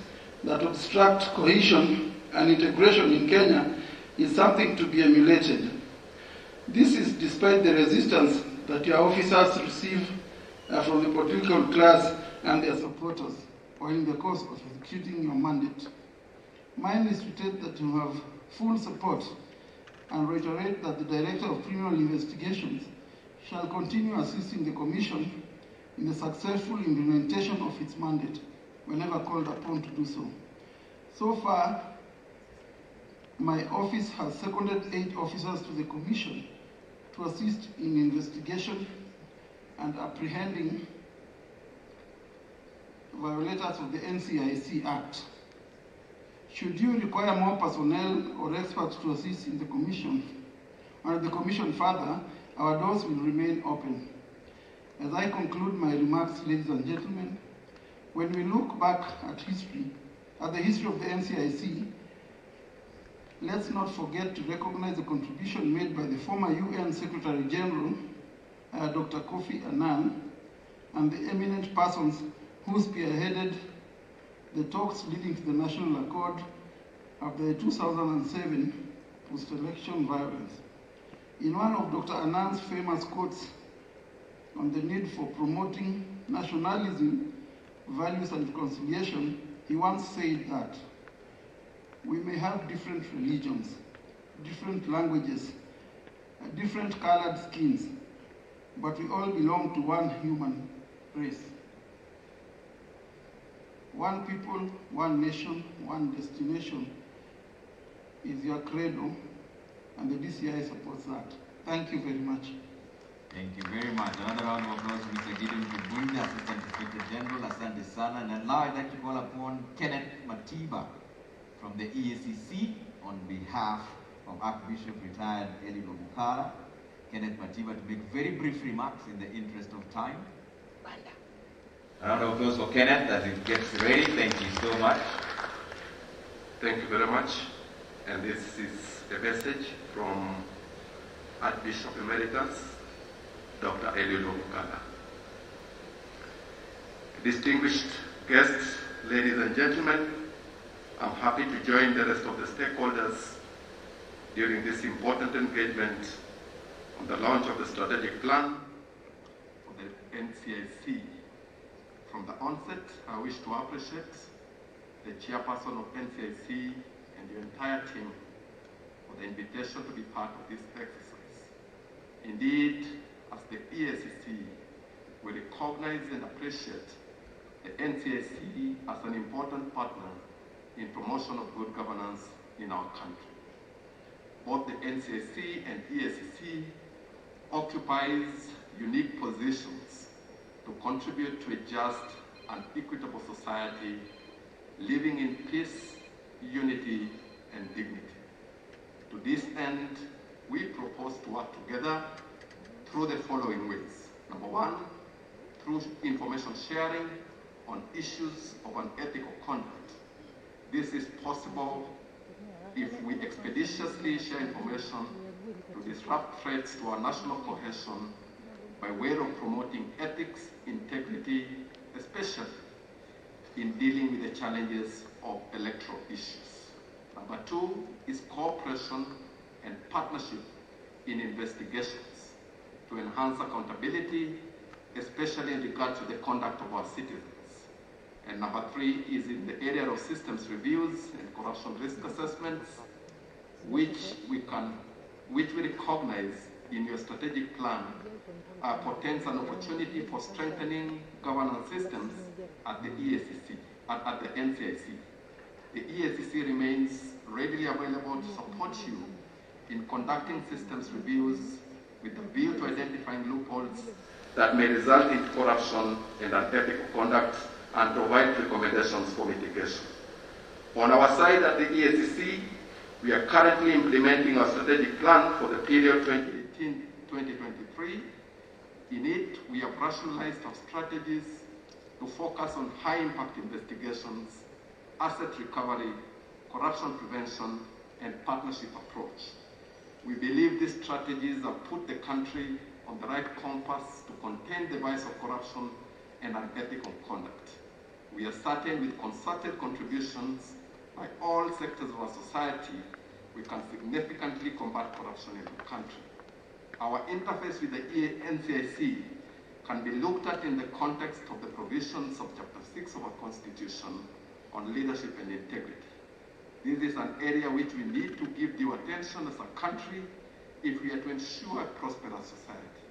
that obstruct cohesion and integration in Kenya is something to be emulated. This is despite the resistance that your officers receive from the political class and their supporters while in the course of executing your mandate. Mine is to state that you have full support and reiterate that the Director of Criminal Investigations shall continue assisting the Commission in the successful implementation of its mandate whenever called upon to do so. So far, my office has seconded 8 officers to the Commission to assist in investigation and apprehending violators of the NCIC Act. Should you require more personnel or experts to assist in the Commission, or the Commission further, our doors will remain open. As I conclude my remarks, ladies and gentlemen, when we look back at the history of the NCIC, let's not forget to recognize the contribution made by the former UN Secretary General, Dr. Kofi Annan, and the eminent persons who spearheaded the talks leading to the National Accord of the 2007 post-election violence. In one of Dr. Annan's famous quotes on the need for promoting nationalism, values, and reconciliation, he once said that we may have different religions, different languages, different colored skins, but we all belong to one human race. One people, one nation, one destination is your credo, and the DCI supports that. Thank you very much. Thank you very much. Another round of applause to Mr. Gideon Kibunda, Assistant Inspector General, Asante Sana. And now I'd like to call upon Kenneth Matiba from the EACC on behalf of Archbishop retired Eli Lobukara. Kenneth Matiba to make very brief remarks in the interest of time. A round of applause for Kenneth as he gets ready. Thank you so much. Thank you very much. And this is a message from Archbishop Emeritus, Dr. Eli Lobukara. Distinguished guests, ladies and gentlemen, I'm happy to join the rest of the stakeholders during this important engagement on the launch of the strategic plan for the NCIC. From the onset, I wish to appreciate the chairperson of NCIC and the entire team for the invitation to be part of this exercise. Indeed, as the EACC, we recognize and appreciate the NCIC as an important partner in promotion of good governance in our country. both the NCIC and EACC occupies unique positions to contribute to a just and equitable society living in peace, unity, and dignity. To this end, we propose to work together through the following ways. Number one, through information sharing on issues of an ethical conduct. This is possible if we expeditiously share information to disrupt threats to our national cohesion by way of promoting ethics, integrity, especially in dealing with the challenges of electoral issues. Number two is cooperation and partnership in investigations to enhance accountability, especially in regard to the conduct of our citizens. And number three is in the area of systems reviews and corruption risk assessments, which we recognize in your strategic plan portends an opportunity for strengthening governance systems at the EACC, at the NCIC. The EACC remains readily available to support you in conducting systems reviews with the view to identifying loopholes that may result in corruption and unethical conduct and provide recommendations for mitigation. On our side at the EACC, we are currently implementing our strategic plan for the period 2018-2023. In it, we have rationalized our strategies to focus on high-impact investigations, asset recovery, corruption prevention, and partnership approach. We believe these strategies have put the country on the right compass to contain the vice of corruption and unethical conduct. We are certain with concerted contributions by all sectors of our society, we can significantly combat corruption in the country. Our interface with the NCIC can be looked at in the context of the provisions of Chapter 6 of our Constitution on leadership and integrity. This is an area which we need to give due attention as a country if we are to ensure a prosperous society.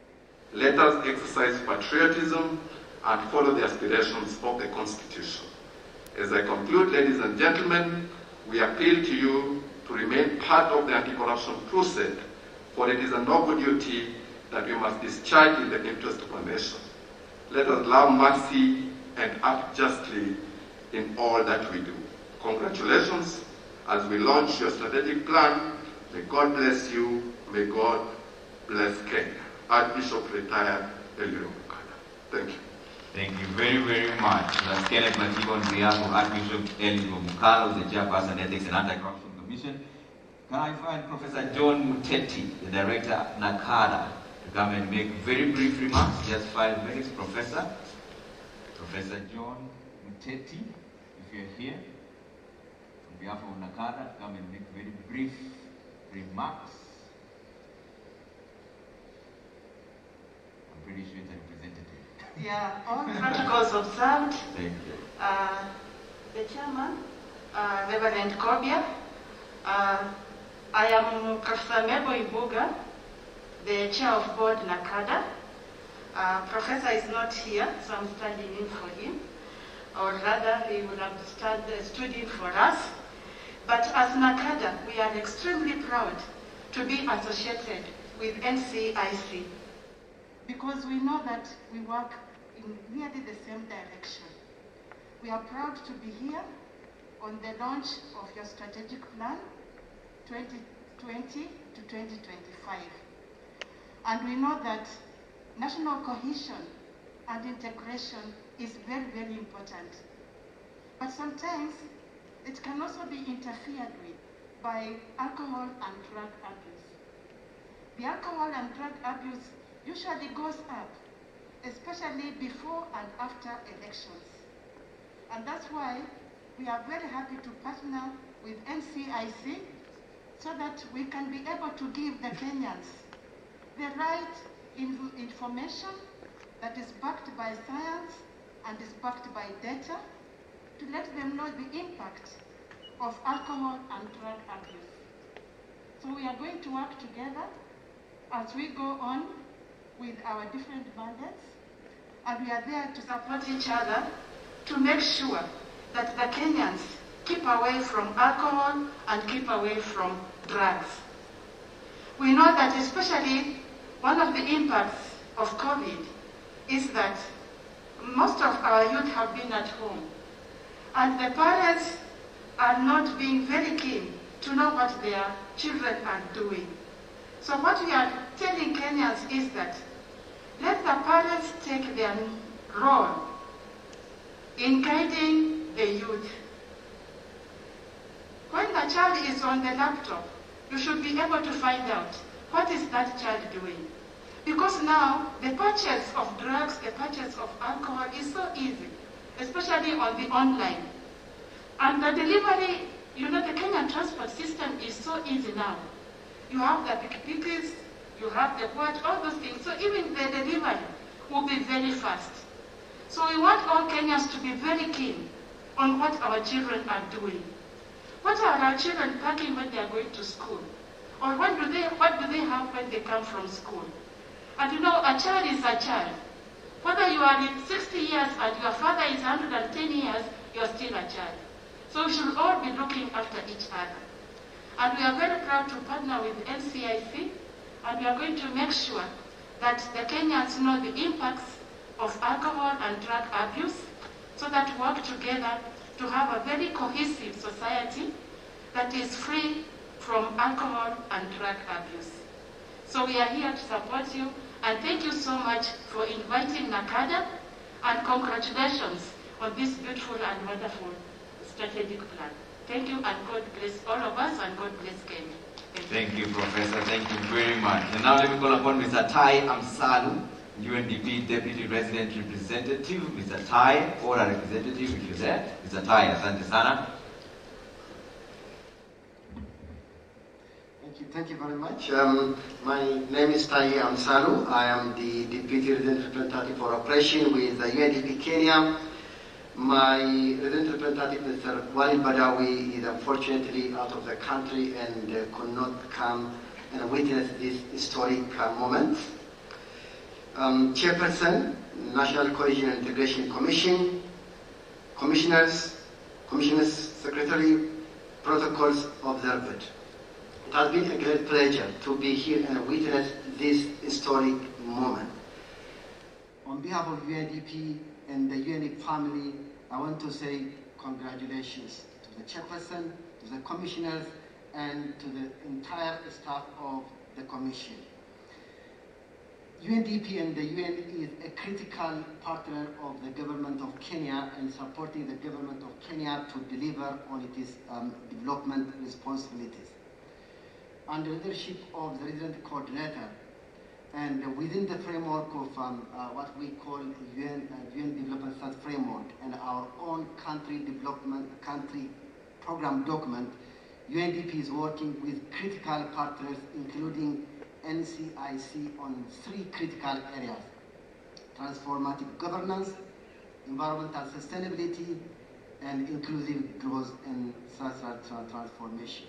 Let us exercise patriotism and follow the aspirations of the Constitution. As I conclude, ladies and gentlemen, we appeal to you to remain part of the anti-corruption crusade, for it is a noble duty that we must discharge in the interest of our nation. Let us love mercy and act justly in all that we do. Congratulations as we launch your strategic plan. May God bless you. May God bless Kenya. Archbishop Retired Elio Mukada. Thank you. Thank you very, very much. That's Kenneth Matiba on behalf of Archbishop Elio Mukada, the Chairperson Ethics and Anti-Corruption Commission. Can I find Professor John Muteti, the Director, NACADA, to come and make very brief remarks? Just 5 minutes, Professor. Professor John Muteti, if you're here, on behalf of NACADA, to come and make very brief remarks. I'm pretty sure it's a representative. Yeah, all protocols observed. Thank you. The chairman, Reverend Kobia. I am Professor Mebo Ibuga, the chair of board NACADA. Professor is not here, so I'm standing in for him. Or rather, he would have stood in for us. But as NACADA, we are extremely proud to be associated with NCIC, because we know that we work in nearly the same direction. We are proud to be here on the launch of your strategic plan 2020 to 2025. And we know that national cohesion and integration is very, very important. But sometimes it can also be interfered with by alcohol and drug abuse. The alcohol and drug abuse usually goes up, especially before and after elections. And that's why we are very happy to partner with NCIC so that we can be able to give the Kenyans the right information that is backed by science and is backed by data to let them know the impact of alcohol and drug abuse. So we are going to work together as we go on with our different mandates, and we are there to support each other to make sure that the Kenyans keep away from alcohol and keep away from drugs. We know that especially one of the impacts of COVID is that most of our youth have been at home, and the parents are not being very keen to know what their children are doing. So what we are telling Kenyans is that let the parents take their role in guiding the youth. When the child is on the laptop, you should be able to find out what is that child doing. Because now the purchase of drugs, the purchase of alcohol is so easy, especially on the online. And the delivery, you know, the Kenyan transport system is so easy now. You have the pick-pickers, you have the what, all those things. So even the delivery will be very fast. So we want all Kenyans to be very keen on what our children are doing. What are our children packing when they are going to school? Or what do they have when they come from school? And you know, a child is a child. Whether you are in 60 years and your father is 110 years, you're still a child. So we should all be looking after each other. And we are very proud to partner with NCIC, and we are going to make sure that the Kenyans know the impacts of alcohol and drug abuse, so that we work together to have a very cohesive society that is free from alcohol and drug abuse. So we are here to support you, and thank you so much for inviting NACADA, and congratulations on this beautiful and wonderful strategic plan. Thank you, and God bless all of us, and God bless Kenya. Thank you, Professor. Thank you very much. And now let me call upon Mr. Tai Amsalu, UNDP Deputy Resident Representative. Mr. Tai, or a representative if you're there. Mr. Tai, asante sana. Thank you very much. My name is Tai Amsalu. I am the Deputy Resident Representative for Operation with the UNDP Kenya. My resident representative, Mr. Walid Badawi, is unfortunately out of the country and could not come and witness this historic moment. Chairperson, National Cohesion and Integration Commission, Commissioners, Secretary, protocols observed. It has been a great pleasure to be here and witness this historic moment. On behalf of UNDP and the UNDP family, I want to say congratulations to the chairperson, to the commissioners, and to the entire staff of the commission. UNDP and the UN is a critical partner of the government of Kenya and supporting the government of Kenya to deliver on its development responsibilities. Under the leadership of the resident coordinator, and within the framework of what we call UN Development Start Framework and our own country development, country program document, UNDP is working with critical partners, including NCIC, on 3 critical areas: transformative governance, environmental sustainability, and inclusive growth and social transformation.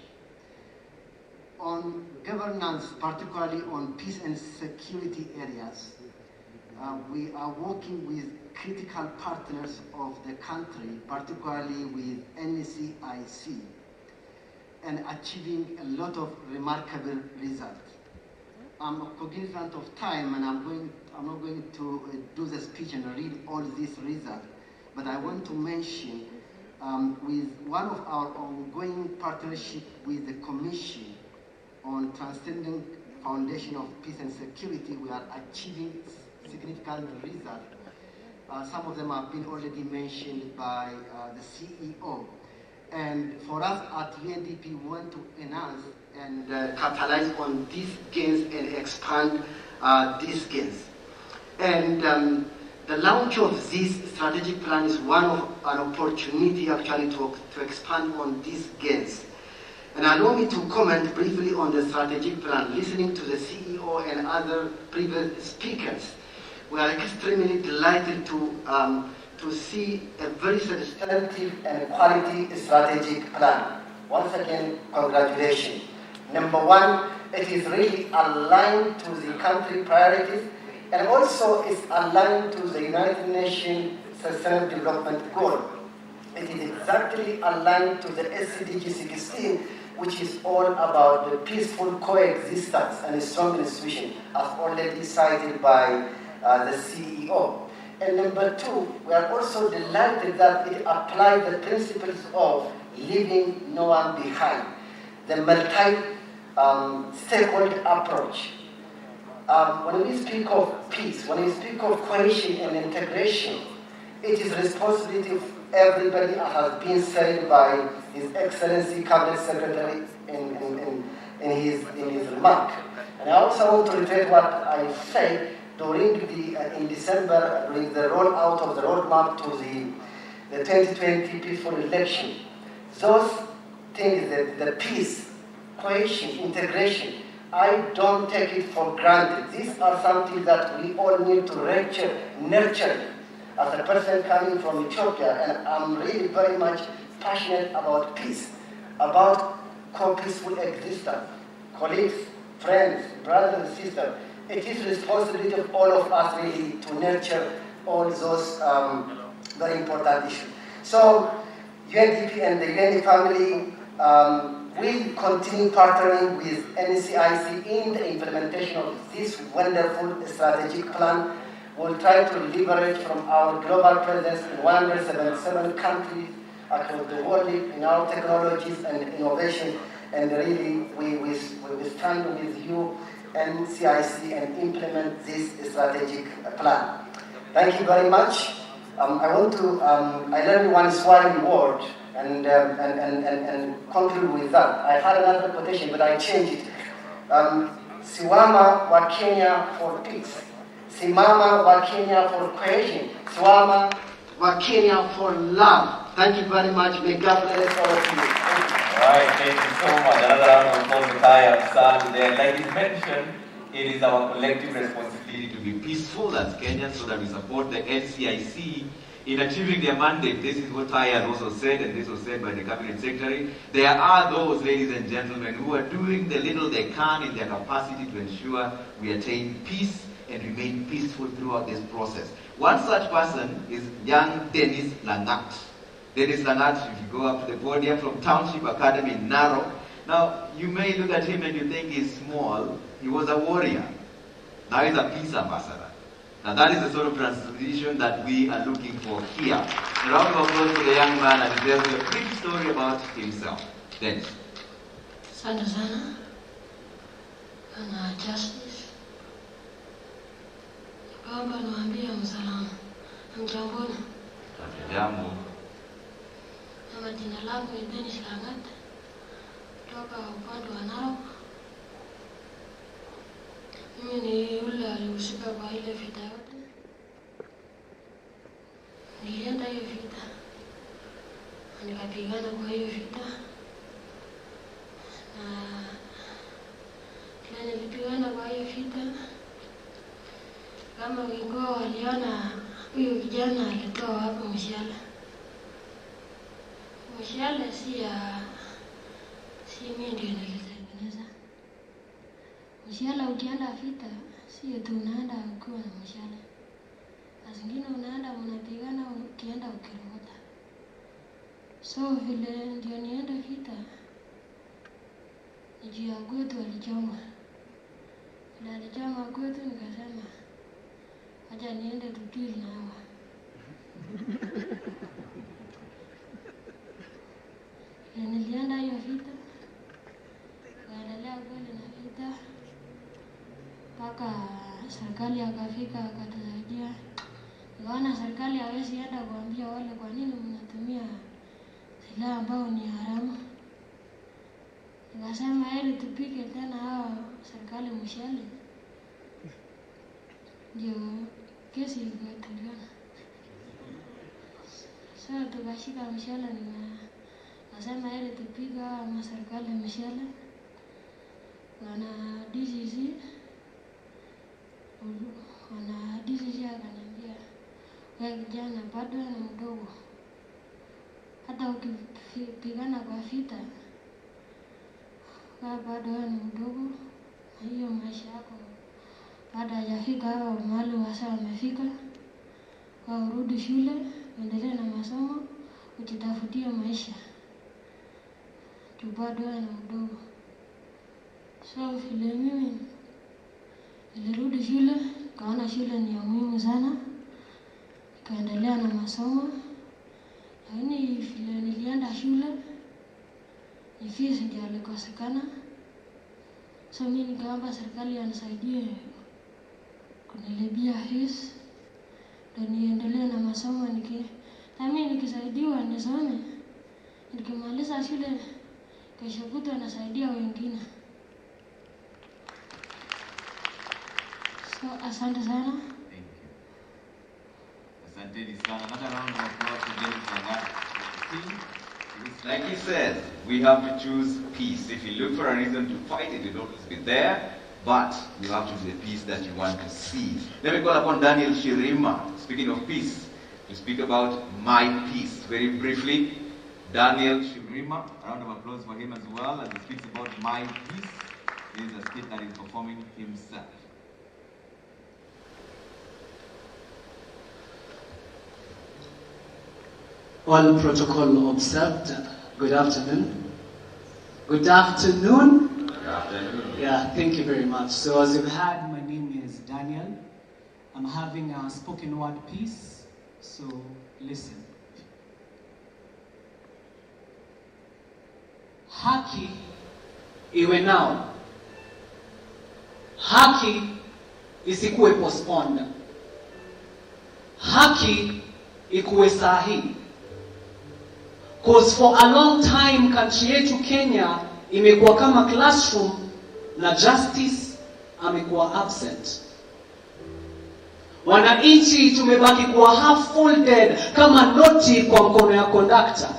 On governance, particularly on peace and security areas, we are working with critical partners of the country, particularly with NCIC, and achieving a lot of remarkable results. I'm cognizant of time, and I'm not going to do the speech and read all these results, but I want to mention with one of our ongoing partnership with the Commission on transcending foundation of peace and security, we are achieving significant results. Some of them have been already mentioned by the CEO. And for us at UNDP, we want to enhance and capitalize on these gains and expand these gains. And the launch of this strategic plan is one of an opportunity actually to expand on these gains. And allow me to comment briefly on the strategic plan. Listening to the CEO and other previous speakers, we are extremely delighted to see a very substantive and quality strategic plan. Once again, congratulations. Number one, it is really aligned to the country priorities, and also is aligned to the United Nations Sustainable Development Goal. It is exactly aligned to the SDG 16, which is all about the peaceful coexistence and a strong institution, as already cited by the CEO. And number two, we are also delighted that it applies the principles of leaving no one behind, the multi-stakeholder approach. When we speak of peace, when we speak of cohesion and integration, it is responsibility of everybody, as has been said by His Excellency Cabinet Secretary in his remark. And I also want to repeat what I said during in December, during the rollout of the roadmap to the 2020 peaceful election. Those things, the peace, cohesion, integration, I don't take it for granted. These are something that we all need to nurture. As a person coming from Ethiopia, and I'm really very much passionate about peace, about co-peaceful existence, colleagues, friends, brothers and sisters. It is responsibility of all of us really to nurture all those very important issues. So UNDP and the UNDP family will continue partnering with NCIC in the implementation of this wonderful strategic plan. We'll try to leverage from our global presence in 177 countries across the world in our technologies and innovation. And really, we stand with you, NCIC, and implement this strategic plan. Thank you very much. I learned one Swahili word and conclude with that. I had another quotation, but I changed it. Siwama wa Kenya for peace. Simama wa Kenya for cohesion. Siwama wa Kenya for love. Thank you very much. May God bless all of you. All right, thank you so much. Another round of applause to Thai Absal there. Like he mentioned, it is our collective responsibility to be peaceful as Kenyans so that we support the NCIC in achieving their mandate. This is what Thai had also said, and this was said by the Cabinet Secretary. There are those, ladies and gentlemen, who are doing the little they can in their capacity to ensure we attain peace and remain peaceful throughout this process. One such person is young Dennis Langat. Dennis Langat, if you go up to the podium, from Township Academy in Narok. Now, you may look at him and you think he's small. He was a warrior. Now he's a peace ambassador. Now that is the sort of transition that we are looking for here. A round of applause for the young man and he tells you a quick story about himself. Dennis. Asante sana. Ana Justice. Naomba niwaambie msalama. Mjamboni. Jambo. Kama jina langu ni Dennis Langat. Kutoka upande wa Narok. Mimi ni yule alihusika kwa ile vita yote. Nilienda hiyo vita. Nikapigana kwa hiyo vita. Na kila nilipigana kwa hiyo vita. Kama wengo waliona huyu kijana alitoa hapo mshale. Mshale si mimi ndio nilitengeneza. Mshale ukienda vita, si eti unaenda ukiwa na mshale. Zingine unaenda unapigana ukienda ukirogota. So vile ndio nienda vita, nijia kwetu alichoma. Vile alichoma kwetu nikasema, acha niende tudili na hawa. Nilienda hiyo vita, kaendelea kweli na vita. Mpaka serikali akafika akatusaidia. Nikaona serikali hawezi enda kuambia wale kwa nini mnatumia silaha ambao ni haramu. Nikasema heri tupige tena hao serikali mshale. Ndio kesi ikatuliana. Sasa tukashika mshale nikasema heri tupige hao serikali mshale. Wana DCC akaniambia, wewe kijana bado ni mdogo. Hata ukipigana kwa vita, wewe bado ni mdogo. Hiyo maisha yako baada hajafika hapo mahali wasa wamefika. Urudi shule, endelee na masomo, kujitafutia maisha. Tu bado ana mdogo. So vile mimi nilirudi shule, kaona shule ni ya muhimu sana. Nikaendelea na masomo. Lakini vile nilienda shule, ni fees ndio ilikosekana. So mimi nikaomba serikali anisaidie kunilipia fees ndio niendelee na masomo na mimi nikisaidiwa nisome. Nikimaliza shule kesho kutwa nasaidia wengine. So asante sana. Asante sana. Another round of applause to Jenny for that. Like he says, we have to choose peace. If you look for a reason to fight it, you'll always be there. But you have to choose the peace that you want to see. Let me call upon Daniel Shirima, speaking of peace, to speak about my peace. Very briefly, Daniel Shirima, a round of applause for him as well, as he speaks about my peace. He is a skit that is performing himself. All protocol observed. Good afternoon. Good afternoon. Good afternoon. Yeah, thank you very much. So as you've heard, my name is Daniel. I'm having a spoken word piece, so listen. Haki iwe now. Haki isikuwe postponed. Haki ikuwe sahi. Because for a long time country yetu Kenya imekuwa kama classroom na justice amekuwa absent. Wananchi tumebaki kuwa half folded kama noti kwa mkono ya conductor.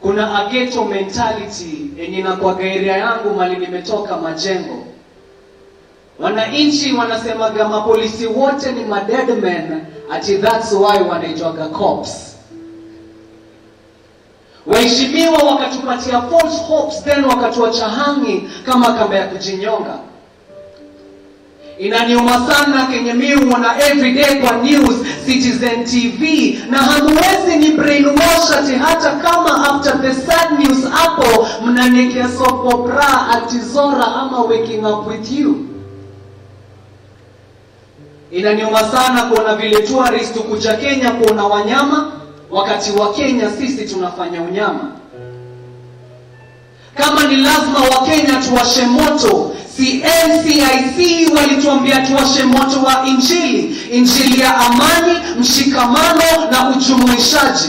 Kuna a ghetto mentality yenye inakuwa area yangu mali nimetoka Majengo. Wananchi wanasema kama polisi wote ni dead men, ati that's why wanaitwa cops. Waheshimiwa wakatupatia false hopes, then wakatuacha hangi kama kamba ya kujinyonga. Inaniuma sana Kenya mimi wana everyday kwa news, Citizen TV, na hamwezi ni brainwash ati hata kama after the sad news hapo mnaniekea soap opera ati Zora ama waking up with you. Inaniuma sana kuona vile tourist kuja Kenya kuona wanyama, wakati wa Kenya sisi tunafanya unyama. Kama ni lazima wa Kenya tuwashe moto, si NCIC walituambia tuwashe moto wa injili, injili ya amani, mshikamano na ujumuishaji.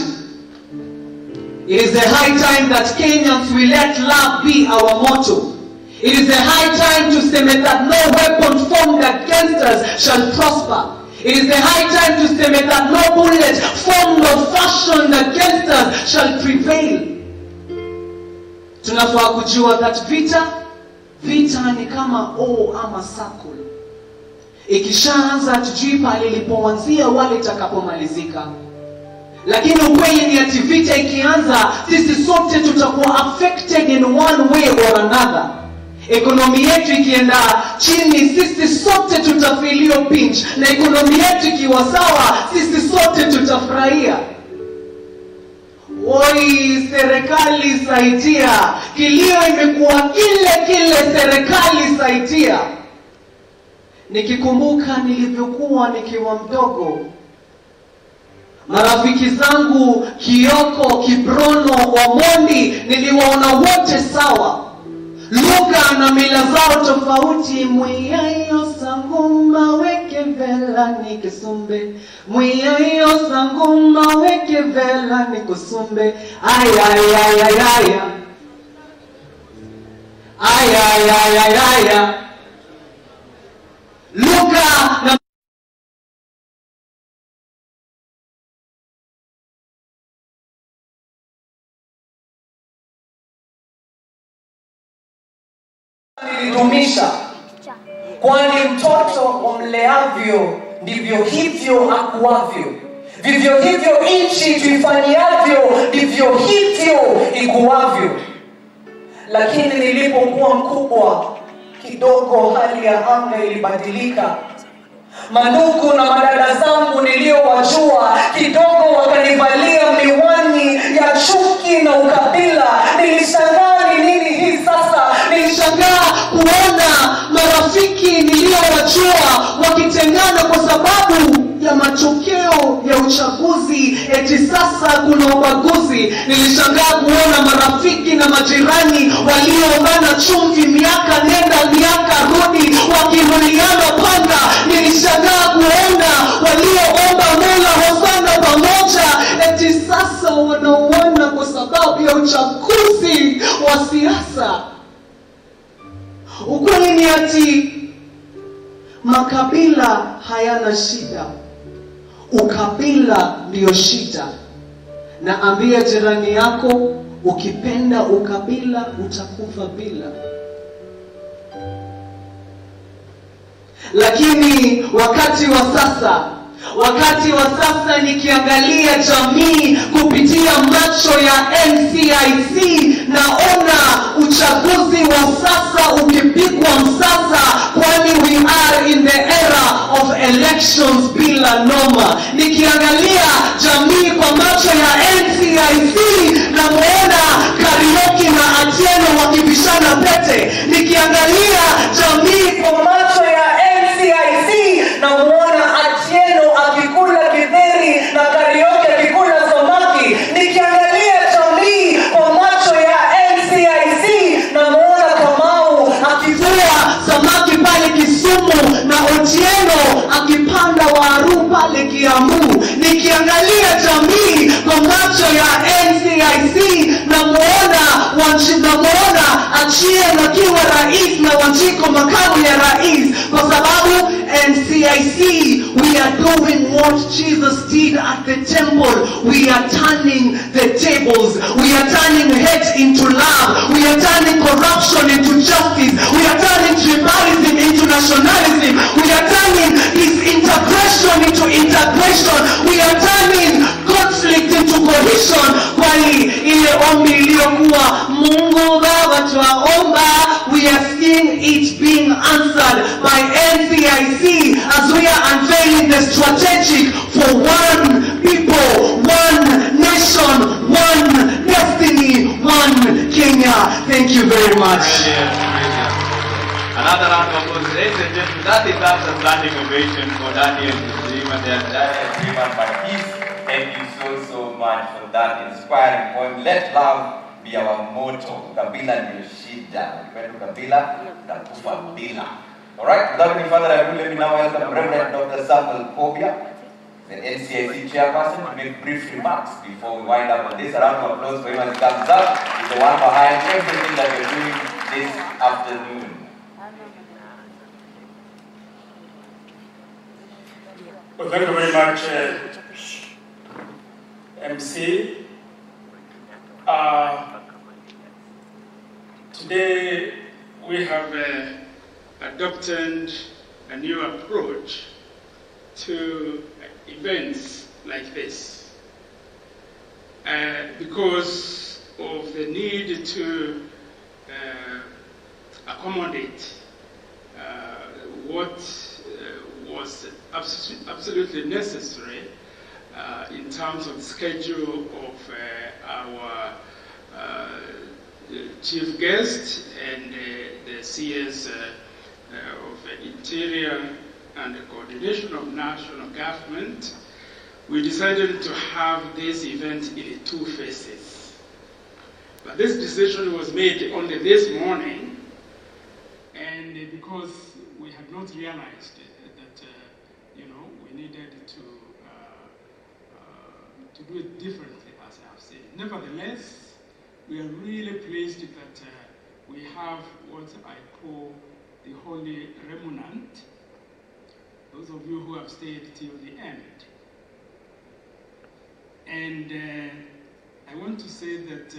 It is a high time that Kenyans will let love be our motto. It is a high time to say that no weapon formed against us shall prosper. It is a high time to say that no bullet formed or fashioned against us shall prevail. Tunafaa kujua that vita ni kama ama circle. Ikishaanza tujui pale ilipoanzia wale itakapomalizika. Lakini ukweli ni ati vita ikianza sisi sote tutakuwa affected in one way or another. Ekonomi yetu ikienda chini sisi sote tutafilio pinch, na ekonomi yetu ikiwa sawa sisi sote tutafurahia. Oi serikali saidia, kilio imekuwa kile serikali saidia. Nikikumbuka nilivyokuwa nikiwa mdogo, marafiki zangu Kioko, Kibrono, Omondi niliwaona wote sawa. Lugha na mila zao tofauti. Mwiyayo sanguma weke vela nikisumbe, mwiyayo sanguma weke vela nikusumbe. Aya. Lugha na nilidumisha, kwani mtoto umleavyo ndivyo hivyo akuavyo, vivyo hivyo nchi tuifanyiavyo ndivyo hivyo ikuavyo. Lakini nilipokuwa mkubwa kidogo hali ya anga ilibadilika. Mandugu na madada zangu niliowajua kidogo wakanivalia miwani ya chuki na ukabila. Nilishangaa ni nini hii sasa? Nilishangaa kuona marafiki niliowajua wakitengana kwa sababu ya matokeo ya uchaguzi, eti sasa kuna ubaguzi. Nilishangaa kuona marafiki na majirani walioungana chumvi miaka nenda miaka rudi wakiruliana panga. Nilishangaa kuona walioomba Mola hosana pamoja, eti sasa wanauana kwa sababu ya uchaguzi wa siasa. Ukweli ni ati makabila hayana shida, ukabila ndio shida. Na ambia jirani yako, ukipenda ukabila utakufa bila. Lakini wakati wa sasa nikiangalia jamii kupitia macho ya NCIC, naona uchaguzi wa sasa ukipigwa msasa, kwani we are in the era of elections bila noma. Nikiangalia jamii kwa macho ya NCIC, namuona Karaoke na Atieno wakibishana pete. Nikiangalia jamii kwa macho ya NCIC, namuona Atieno akikula kidheri na Karaoke akikula samaki. Nikiangalia jamii kwa macho ya NCIC, namuona Kamau akivua samaki pale Kisumu na Otieno akipanda waru pale Kiambu. Nikiangalia jamii kwa macho ya NCIC, namuona Achieng' akiwa rais na Wanjiko makamu ya rais, kwa sababu NCIC, we are doing what Jesus did at the temple. We are turning the tables. We are turning hate into love. We are turning corruption into justice. We are turning tribalism into nationalism. We are turning disintegration into integration. We are turning conflict into cohesion. Kwani ile ombi iliyokuwa Mungu Baba twaomba, we are seeing it being answered by NCIC as we are unveiling the strategic for one people, one nation, one destiny, one Kenya. Thank you very much. Another round of applause, ladies and gentlemen. That is after standing ovation for Daniel to deliver their given by peace. Thank you so much for that inspiring poem. Let love be our motto. Ukabila ndio shida. Ukipenda ukabila, utakufa bila. Alright, without any further ado, let me now welcome Reverend Dr. Samuel Kobia, the NCIC chairperson, to make brief remarks before we wind up on this. A round of applause for him as he comes up. He's the one behind everything that we're doing this afternoon. Well, thank you very much, MC. Today we have adopted a new approach to events like this because of the need to accommodate what was absolutely necessary in terms of the schedule of our chief guest and the CS of Interior and the Coordination of National Government. We decided to have this event in 2 phases. But this decision was made only this morning, and because we had not realized that we needed to do it differently, as I have said. Nevertheless, we are really pleased that we have what I call the Holy Remnant, those of you who have stayed till the end. And I want to say that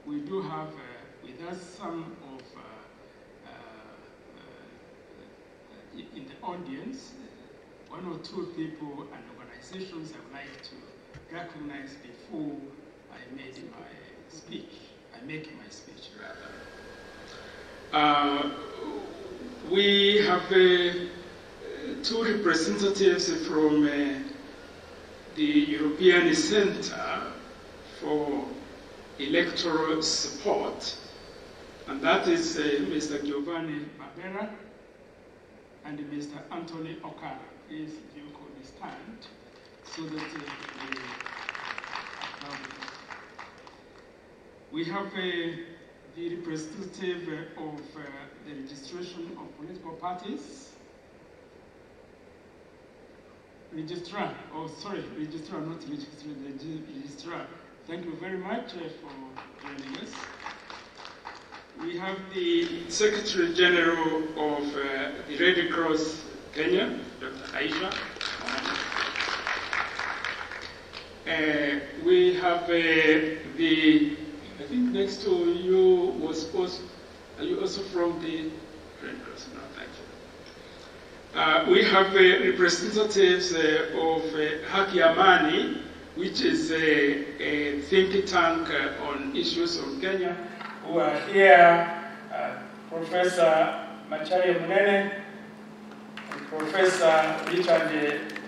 we do have with us some of, in the audience, 1 or 2 people and organizations I would like to recognize before I make my speech rather. We have two representatives from the European Center for Electoral Support, and that is Mr. Giovanni Barbera and Mr. Anthony Okara. Please, you could stand so that we have the representative of the registration of political parties. Registrar, registrar, not registrar, the registrar. Thank you very much for joining us. We have the Secretary General of the Red Cross Kenya, Dr. Aisha. We have I think next to you was supposed, are you also from the Red Cross? No, thank you. We have representatives of Haki Amani, which is a think tank on issues of Kenya, who are here, Professor Macharia Munene, Professor Richard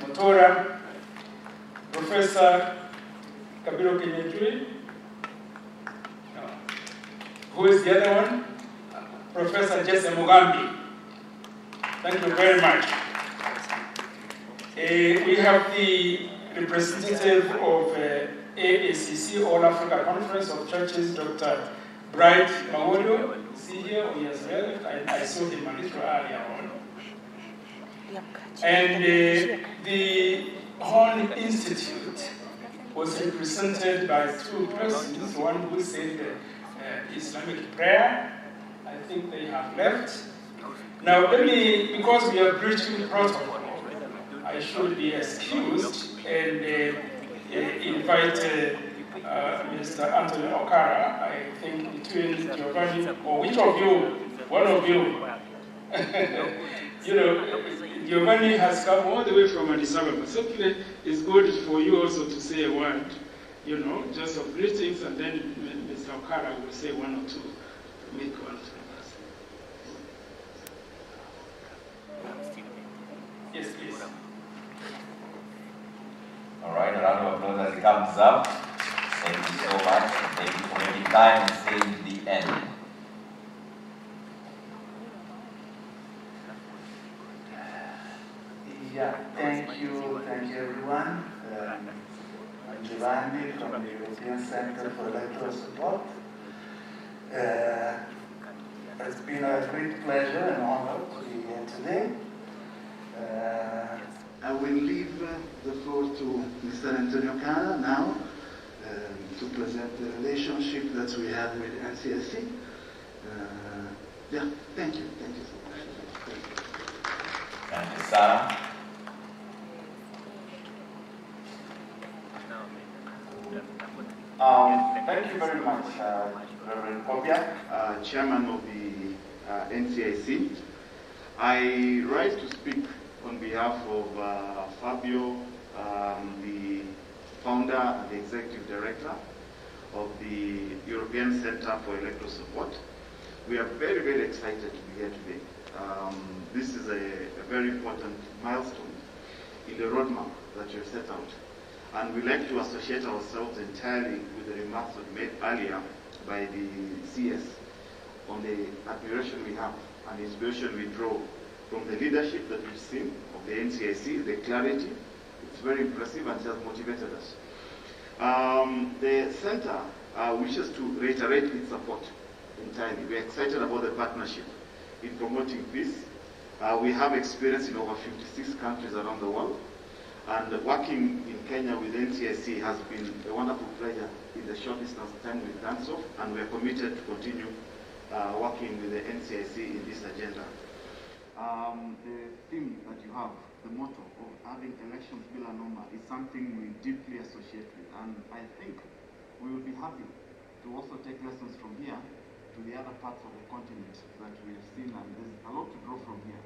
Motora, Professor Kabiro Kinyetui. Who is the other one? Professor Jesse Mugambi. Thank you very much. We have the representative of AACC, All Africa Conference of Churches, Dr. Bright Mawodo. See here, he has left. I saw him a little earlier on. And the Horn Institute was represented by two persons, one who said Islamic prayer. I think they have left. Now let me, because we are breaching protocol, I should be excused and invite Mr. Anthony Okara. I think between Giovanni, or which of you, one of you, you know, Giovanni has come all the way from Addis Ababa. Simply, it's good for you also to say a word, you know, just of greetings, and then Mr. Okara will say one or two, make one to us. Yes, please. All right, a round of applause as it comes up. Thank you so much. Thank you for making time and staying to the end. Yeah, thank you everyone. I'm Giovanni from the European Center for Electoral Support. It's been a great pleasure and honor to be here today. I will leave the floor to Mr. Antonio Okara now to present the relationship that we have with NCIC. Yeah, thank you so much. Thank you, Sarah. Thank you very much, Reverend Kobia. Chairman of the NCIC. I rise to speak on behalf of Fabio, the founder and the executive director of the European Center for Electoral Support. We are very, very excited to be here today. This is a very important milestone in the roadmap that you have set out. And we like to associate ourselves entirely with the remarks that were made earlier by the CS on the admiration we have and the inspiration we draw from the leadership that we've seen of the NCIC, the clarity. It's very impressive and it has motivated us. The center wishes to reiterate its support entirely. We're excited about the partnership in promoting peace. We have experience in over 56 countries around the world. And working in Kenya with NCIC has been a wonderful pleasure in the short distance time we've done so, and we're committed to continue working with the NCIC in this agenda. The theme that you have, the motto of having elections bila noma, is something we deeply associate with, and I think we will be happy to also take lessons from here to the other parts of the continent that we have seen, and there's a lot to draw from here.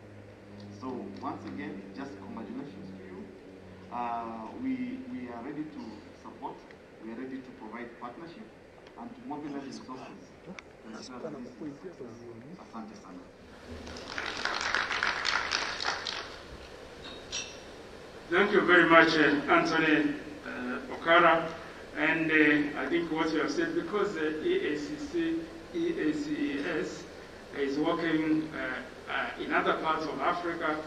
So once again, just congratulations to you. We are ready to support, we are ready to provide partnership and to mobilize resources. Asante sana. Thank you very much, Anthony Okara. And I think what you have said, because EACC, EACES is working in other parts of Africa,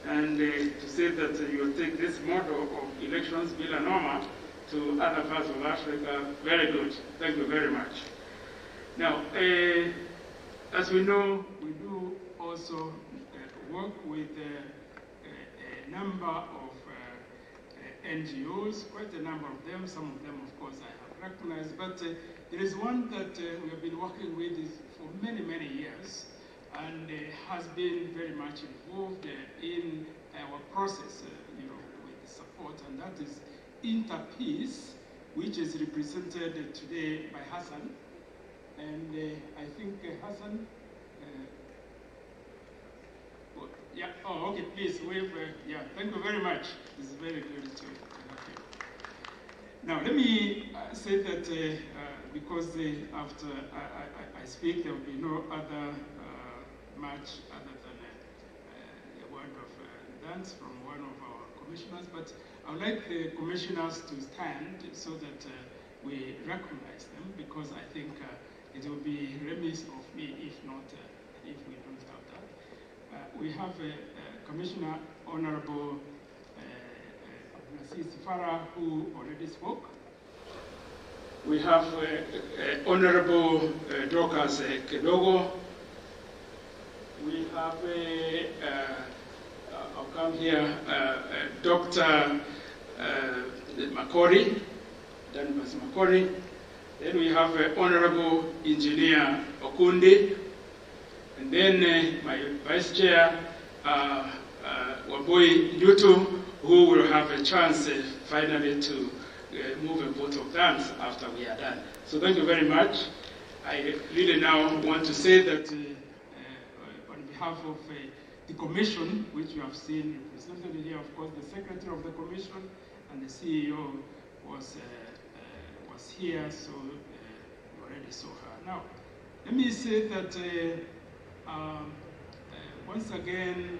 and to say that you will take this model of elections via norma to other parts of Africa, very good. Thank you very much. Now, as we know, we do also work with a number of NGOs, quite a number of them. Some of them, of course, I have recognized, but there is one that we have been working with for many, many years, and has been very much involved in our process, with support, and that is Interpeace, which is represented today by Hassan. And I think Hassan, yeah, oh, okay, please wave, yeah, thank you very much. This is very good to have you. Now, let me say that because after I speak, there will be no other much other than a word of thanks from one of our commissioners, but I would like the commissioners to stand so that we recognize them, because I think it will be remiss of me if not, if we don't have that. We have Commissioner Honorable Nasir Farah, who already spoke. We have Honorable Dorcas Kedogo. We have, I'll come here, Dr. Makori, Danvas Makori. Then we have Honorable Engineer Okunde. And then my Vice Chair, Waboi Newton, who will have a chance finally to move a vote of thanks after we are done. So thank you very much. I really now want to say that on behalf of the Commission, which you have seen represented here, of course, the Secretary of the Commission and the CEO was here, so you already saw her. Now, let me say that once again,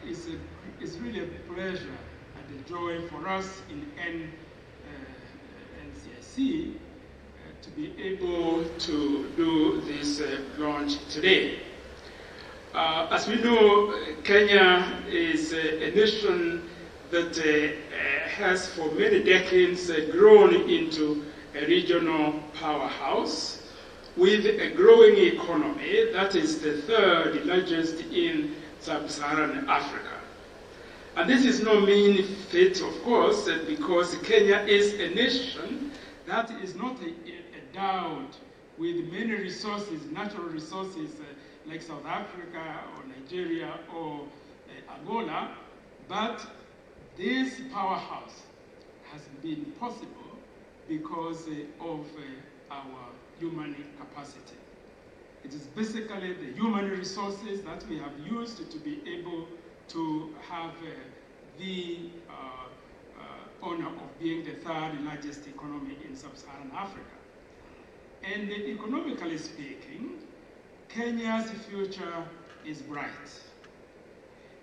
it's really a pleasure and a joy for us in NCIC to be able to do this launch today. As we know, Kenya is a nation that has for many decades grown into a regional powerhouse with a growing economy that is the third largest in sub-Saharan Africa. And this is no mean feat, of course, because Kenya is a nation that is not endowed with many resources, natural resources like South Africa or Nigeria or Angola, but this powerhouse has been possible because of our human capacity. It is basically the human resources that we have used to be able to have the honor of being the third largest economy in sub-Saharan Africa. And economically speaking, Kenya's future is bright.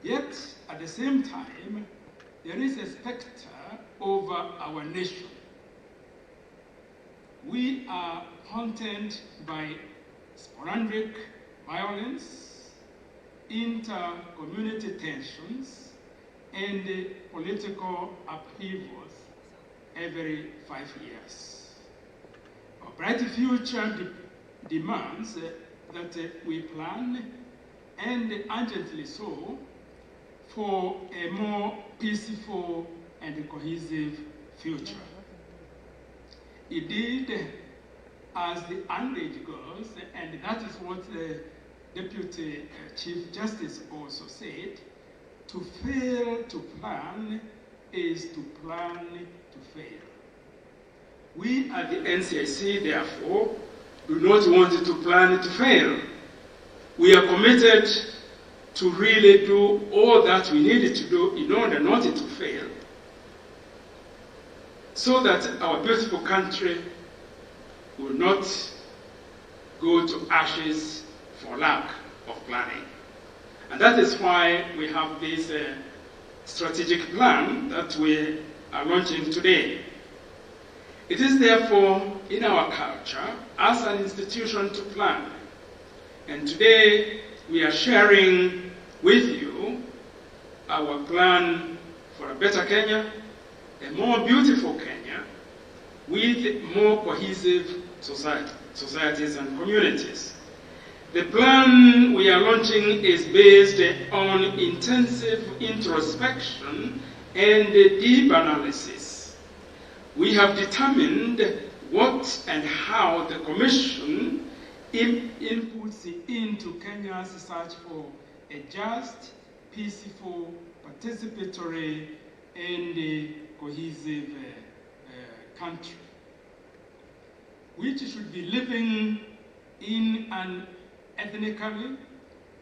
Yet, at the same time, there is a specter over our nation. We are haunted by sporadic violence, inter-community tensions, and political upheavals every 5 years. A bright future demands that we plan, and urgently so, for a more peaceful and cohesive future. Indeed, as the adage goes, and that is what the Deputy Chief Justice also said, to fail to plan is to plan to fail. We at the NCIC, therefore, do not want to plan to fail. We are committed to really do all that we needed to do in order not to fail, so that our beautiful country will not go to ashes for lack of planning. And that is why we have this strategic plan that we are launching today. It is therefore in our culture as an institution to plan. And today we are sharing with you our plan for a better Kenya, a more beautiful Kenya, with more cohesive societies and communities. The plan we are launching is based on intensive introspection and deep analysis. We have determined what and how the Commission inputs into Kenya's search for a just, peaceful, participatory, and cohesive country, which should be living in an ethnically,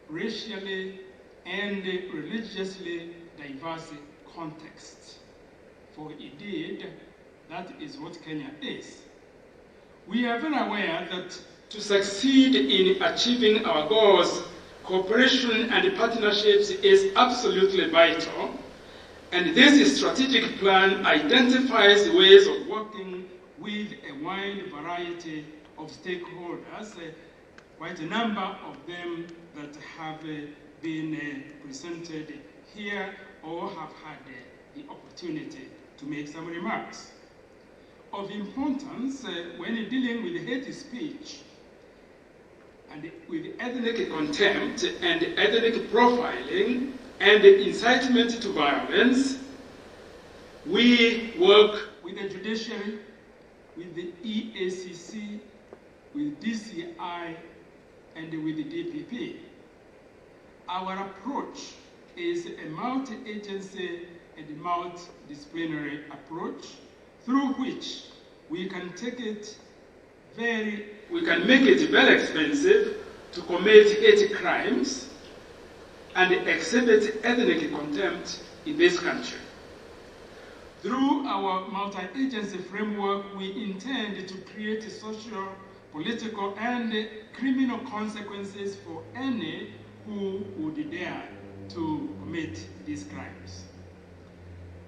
racially, and religiously diverse context. For indeed, that is what Kenya is. We are very aware that to succeed in achieving our goals, cooperation and partnerships is absolutely vital, and this strategic plan identifies ways of working with a wide variety of stakeholders, quite a number of them that have been presented here or have had the opportunity to make some remarks. Of importance when dealing with hate speech and with ethnic contempt and ethnic profiling and incitement to violence, we work with the judiciary, with the EACC, with DCI, and with the DPP. Our approach is a multi-agency and multidisciplinary approach through which we can make it very expensive to commit hate crimes and exhibit ethnic contempt in this country. Through our multi-agency framework, we intend to create social, political, and criminal consequences for any who would dare to commit these crimes.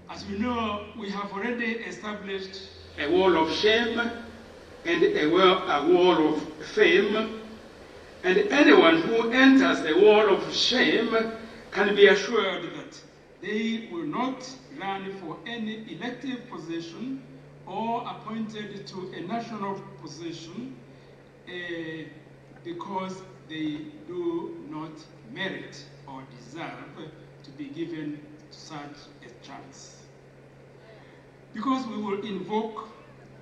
As you know, we have already established a wall of shame and a wall of fame, and anyone who enters the wall of shame can be assured that they will not run for any elective position or appointed to a national position because they do not merit or deserve to be given such a chance. Because we will invoke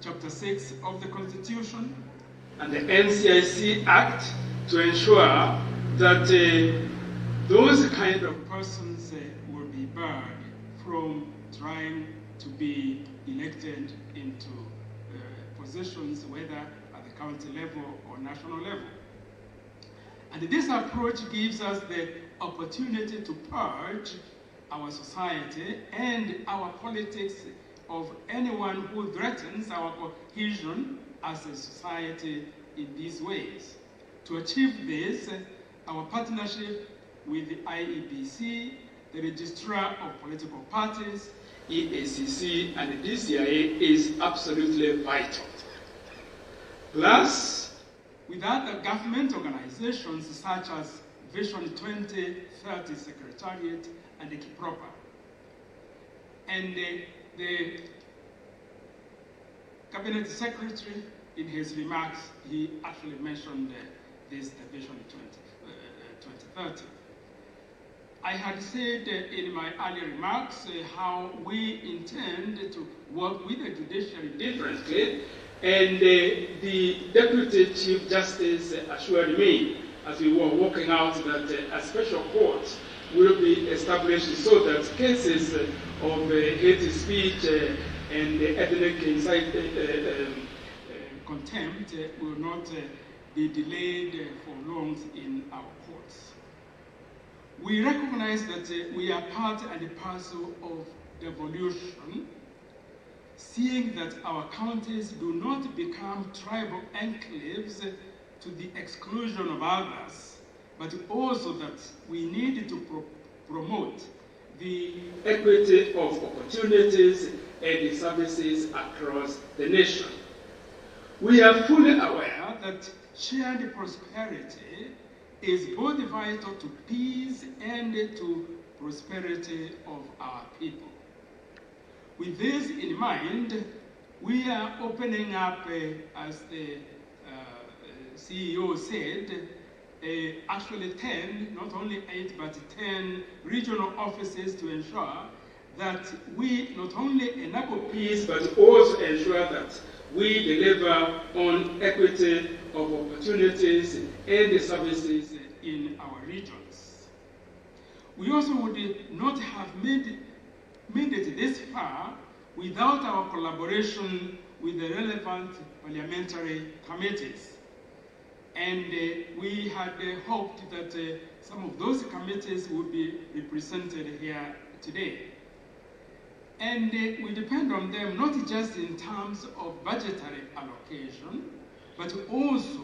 Chapter 6 of the Constitution and the NCIC Act to ensure that those kind of persons will be barred from trying to be elected into positions, whether at the county level or national level. And this approach gives us the opportunity to purge our society and our politics of anyone who threatens our cohesion as a society in these ways. To achieve this, our partnership with the IEBC, the Registrar of Political Parties, EACC, and DCIA is absolutely vital. Plus, with other government organizations such as Vision 2030 Secretariat and Kipropa. And the Cabinet Secretary, in his remarks, he actually mentioned this Vision 2030. I had said in my earlier remarks how we intend to work with the judiciary differently, and the Deputy Chief Justice assured me as we were working out that a special court will be established so that cases of hate speech and ethnic contempt will not be delayed for long in our courts. We recognize that we are part and parcel of devolution, seeing that our counties do not become tribal enclaves to the exclusion of others, but also that we need to promote the equity of opportunities and the services across the nation. We are fully aware that shared prosperity is both vital to peace and to prosperity of our people. With this in mind, we are opening up, as the CEO said, actually 10, not only 8, but 10 regional offices to ensure that we not only enable peace, but also ensure that we deliver on equity of opportunities and the services in our regions. We also would not have made it this far without our collaboration with the relevant parliamentary committees. And we had hoped that some of those committees would be represented here today. And we depend on them not just in terms of budgetary allocation, but also,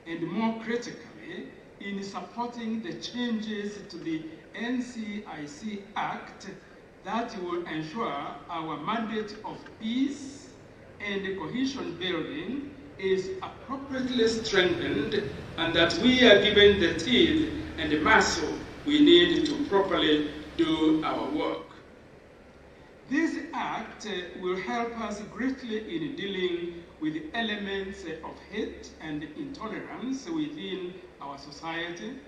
and more critically, in supporting the changes to the NCIC Act that will ensure our mandate of peace and cohesion building is appropriately strengthened, and that we are given the teeth and the muscle we need to properly do our work. This act will help us greatly in dealing with the elements of hate and intolerance within our society,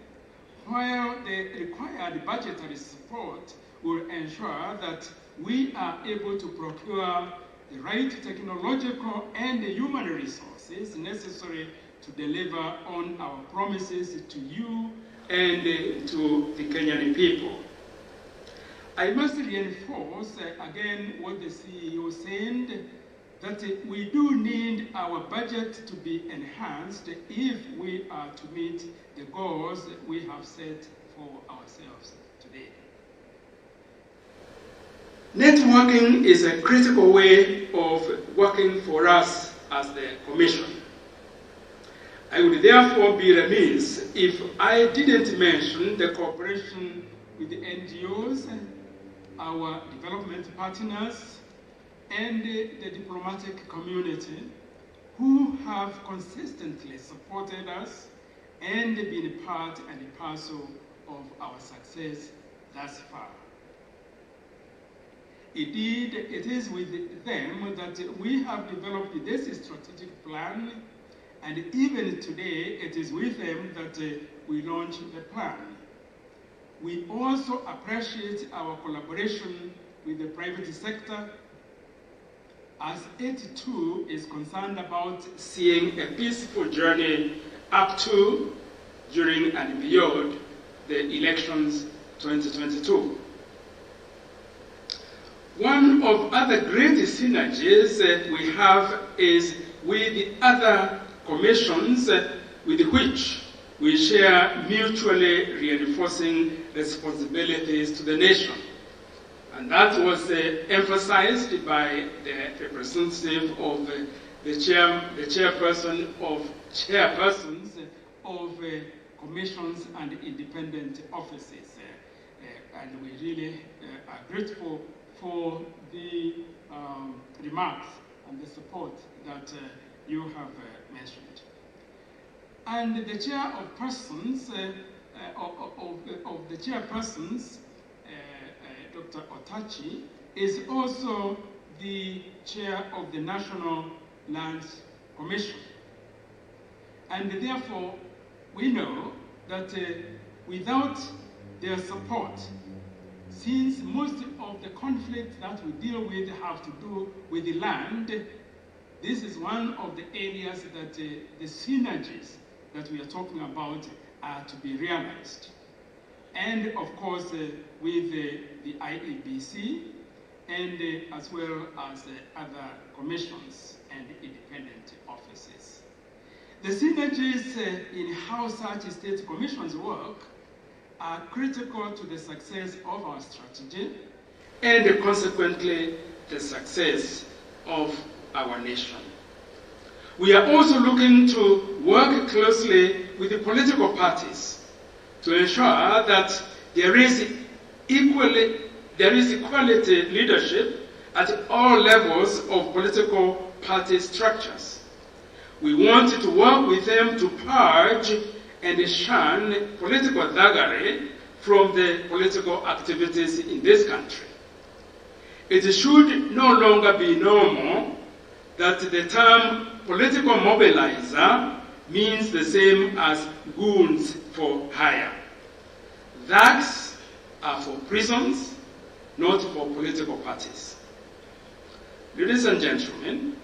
while the required budgetary support will ensure that we are able to procure the right technological and human resources necessary to deliver on our promises to you and to the Kenyan people. I must reinforce again what the CEO said, that we do need our budget to be enhanced if we are to meet the goals we have set for ourselves today. Networking is a critical way of working for us as the Commission. I would therefore be remiss if I didn't mention the cooperation with the NGOs, our development partners, and the diplomatic community who have consistently supported us and been part and parcel of our success thus far. Indeed, it is with them that we have developed this strategic plan, and even today, it is with them that we launch the plan. We also appreciate our collaboration with the private sector, as it too is concerned about seeing a peaceful journey up to, during, and beyond the elections 2022. One of other great synergies we have is with the other commissions with which we share mutually reinforcing responsibilities to the nation. And that was emphasized by the representative of the chairpersons of commissions and independent offices. And we really are grateful for the remarks and the support that you have mentioned. And the chair of persons, of the chairpersons, Dr. Otachi, is also the chair of the National Land Commission. And therefore, we know that without their support, since most of the conflicts that we deal with have to do with the land, this is one of the areas that the synergies that we are talking about are to be realized. And of course, with the IEBC, and as well as other commissions and independent offices. The synergies in how such state commissions work are critical to the success of our strategy and consequently the success of our nation. We are also looking to work closely with the political parties to ensure that there is equally there is equality leadership at all levels of political party structures. We want to work with them to purge and shun political thuggery from the political activities in this country. It should no longer be normal that the term political mobilizer means the same as goons for hire. Thugs are for prisons, not for political parties. Ladies and gentlemen,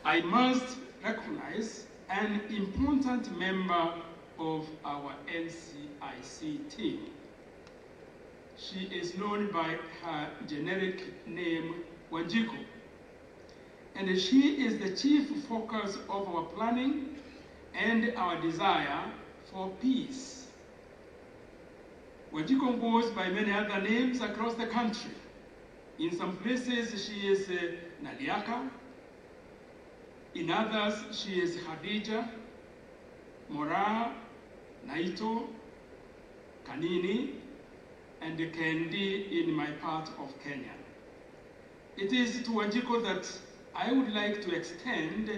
I must recognize an important member of our NCIC team. She is known by her generic name, Wanjiku, and she is the chief focus of our planning and our desire for peace. Wanjiku goes by many other names across the country. In some places, she is Naliaka. In others, she is Khadija, Mora, Naito, Kanini, and Kendi in my part of Kenya. It is to Wanjiku that I would like to extend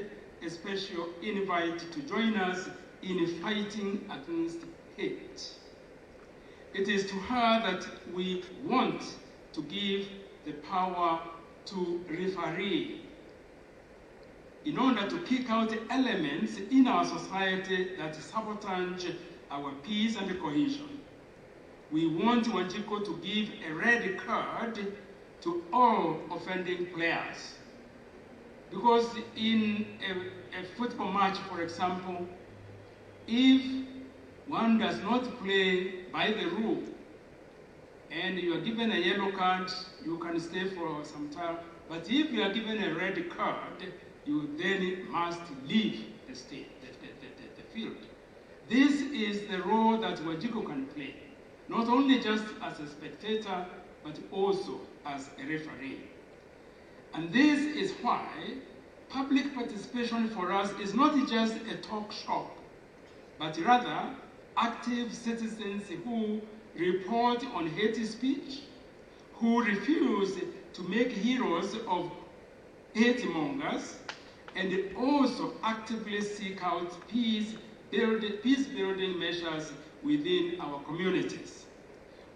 a special invite to join us in fighting against hate. It is to her that we want to give the power to referee in order to kick out elements in our society that sabotage our peace and cohesion. We want Wanjiku to give a red card to all offending players. Because in a football match, for example, if one does not play by the rule and you are given a yellow card, you can stay for some time. But if you are given a red card, you then must leave the field. This is the role that Wanjiku can play, not only just as a spectator, but also as a referee. And this is why public participation for us is not just a talk shop, but rather active citizens who report on hate speech, who refuse to make heroes of hate mongers, and also actively seek out peace-building measures within our communities.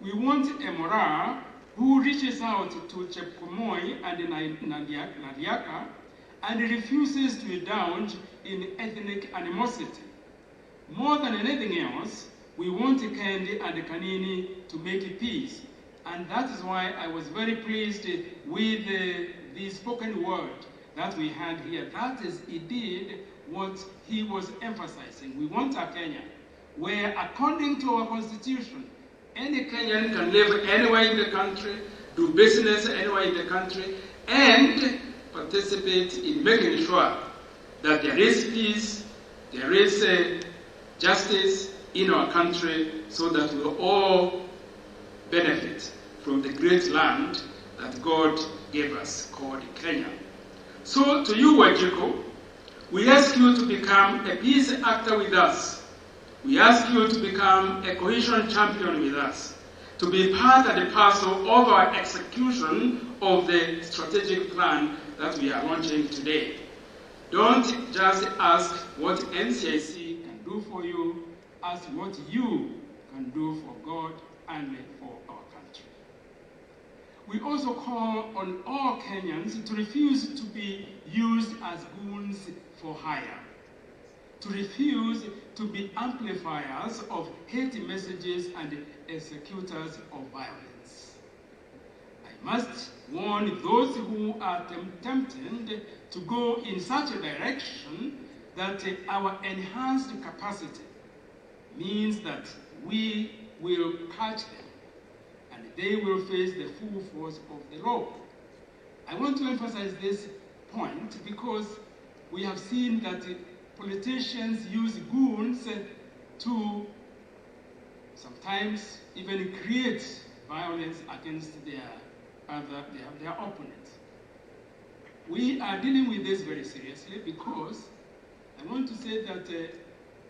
We want a Mora who reaches out to Chepkomoi and Nadiaka and refuses to indulge in ethnic animosity. More than anything else, we want Kendi and Kanini to make peace. And that is why I was very pleased with the spoken word that we had here. That is indeed what he was emphasizing. We want a Kenya where, according to our constitution, any Kenyan can live anywhere in the country, do business anywhere in the country, and participate in making sure that there is peace, there is justice in our country, so that we all benefit from the great land that God gave us, called Kenya. So to you, Wanjiku, we ask you to become a peace actor with us. We ask you to become a cohesion champion with us, to be part and parcel of our execution of the strategic plan that we are launching today. Don't just ask what NCIC can do for you, ask what you can do for God and for our country. We also call on all Kenyans to refuse to be used as goons for hire, to refuse to be amplifiers of hate messages and executors of violence. I must warn those who are tempted to go in such a direction that our enhanced capacity means that we will catch them and they will face the full force of the law. I want to emphasize this point because we have seen that politicians use goons to sometimes even create violence against their opponents. We are dealing with this very seriously because I want to say that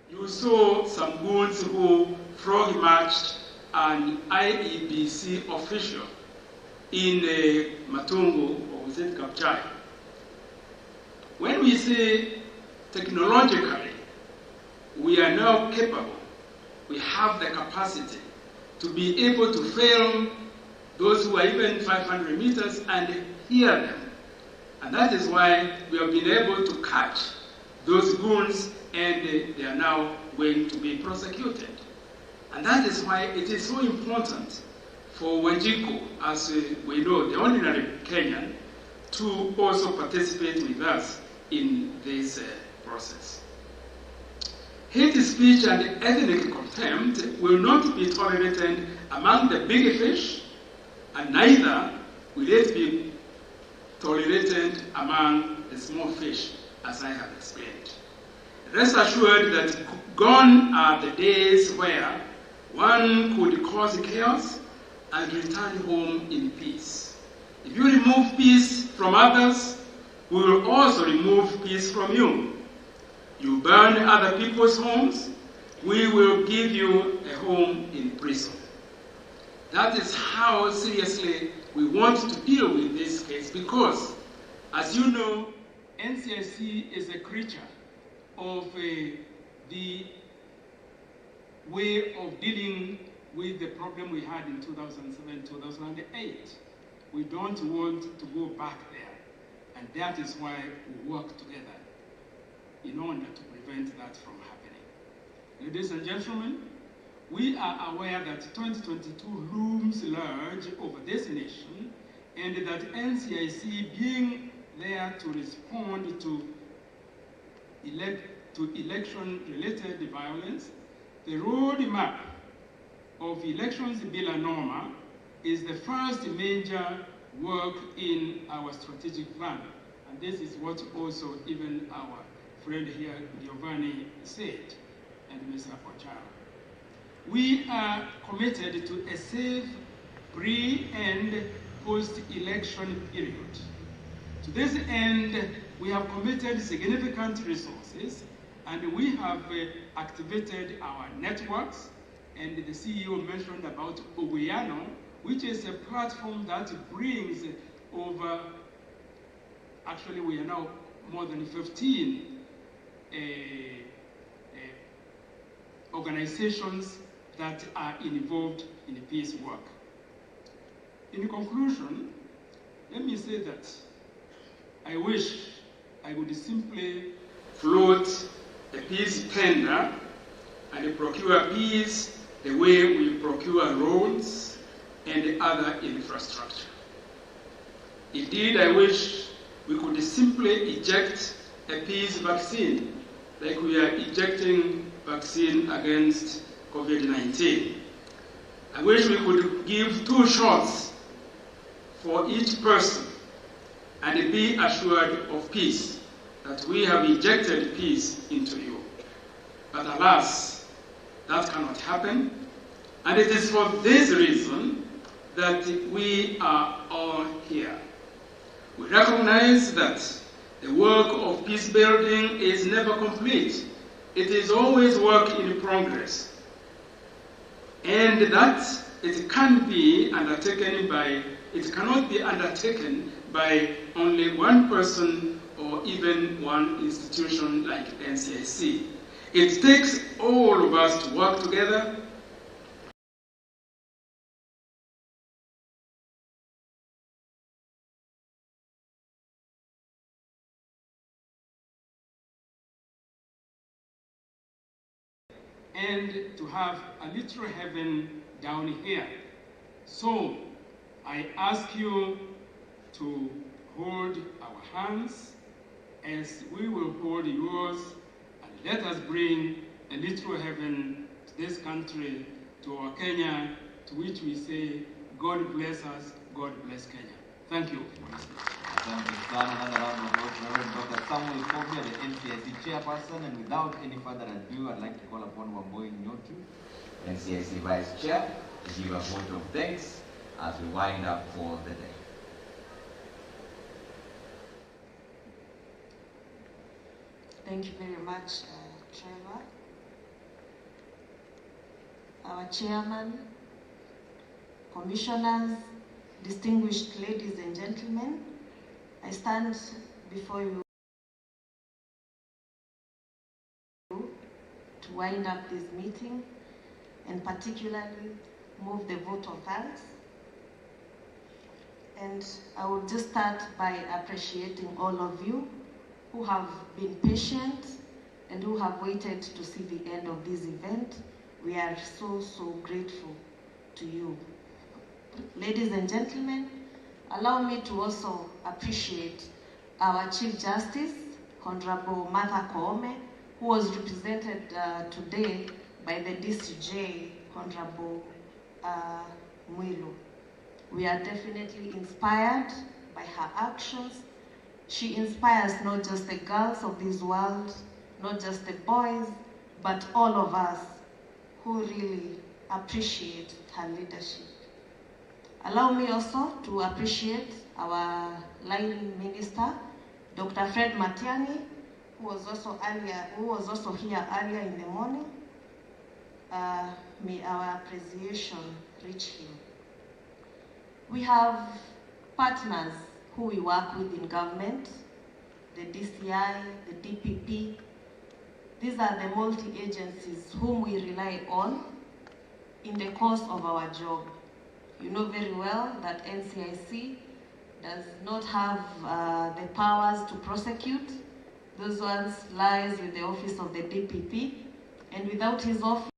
you saw some goons who frog marched an IEBC official in Matungu, or was it Kapchai. When we say technologically, we are now capable, we have the capacity to be able to film those who are even 500 meters and hear them. And that is why we have been able to catch those goons, and they are now going to be prosecuted. And that is why it is so important for Wanjiku, as we know, the ordinary Kenyan, to also participate with us in this process. Hate speech and ethnic contempt will not be tolerated among the big fish, and neither will it be tolerated among the small fish, as I have explained. Rest assured that gone are the days where one could cause chaos and return home in peace. If you remove peace from others, we will also remove peace from you. You burn other people's homes, we will give you a home in prison. That is how seriously we want to deal with this case, because, as you know, NCIC is a creature of the way of dealing with the problem we had in 2007, 2008. We don't want to go back there, and that is why we work together in order to prevent that from happening. Ladies and gentlemen, we are aware that 2022 looms large over this nation, and that NCIC being there to respond to election-related violence, the roadmap of elections Bila Norma is the first major work in our strategic plan. And this is what also even our friend here, Giovanni, said, and Mr. Ochara. We are committed to a safe pre- and post-election period. To this end, we have committed significant resources, and we have activated our networks, and the CEO mentioned about Oguyano, which is a platform that brings over, actually we are now more than 15 organizations that are involved in peace work. In conclusion, let me say that I wish I would simply float a peace tender and procure peace the way we procure roads and other infrastructure. Indeed, I wish we could simply eject a peace vaccine like we are ejecting vaccine against COVID-19. I wish we could give 2 shots for each person and be assured of peace, that we have injected peace into you. But alas, that cannot happen. And it is for this reason that we are all here. We recognize that the work of peace building is never complete. It is always work in progress. And that it cannot be undertaken by only one person or even one institution like NCIC. It takes all of us to work together. And to have a literal heaven down here. So I ask you to hold our hands as we will hold yours, and let us bring a literal heaven to this country, to our Kenya, to which we say, God bless us, God bless Kenya. Thank you. Thank you, son. Another round of applause for Reverend Dr. Samuel Kobia, the NCIC chairperson. And without any further ado, I'd like to call upon Wamboi Nyotu, NCIC vice chair, to give a vote of thanks as we wind up for the day. Thank you very much, Trevor. Our chairman, commissioners, distinguished ladies and gentlemen, I stand before you to wind up this meeting and particularly move the vote of thanks. And I will just start by appreciating all of you who have been patient and who have waited to see the end of this event. We are so, so grateful to you. Ladies and gentlemen, allow me to also appreciate our Chief Justice, Honorable Martha Koome, who was represented today by the DCJ, Honorable Mwilu. We are definitely inspired by her actions. She inspires not just the girls of this world, not just the boys, but all of us who really appreciate her leadership. Allow me also to appreciate our line minister, Dr. Fred Matiang'i, who was also here earlier in the morning. May our appreciation reach him. We have partners who we work with in government, the DCI, the DPP. These are the multi-agencies whom we rely on in the course of our job. You know very well that NCIC does not have the powers to prosecute. Those ones lies with the office of the DPP, and without his office,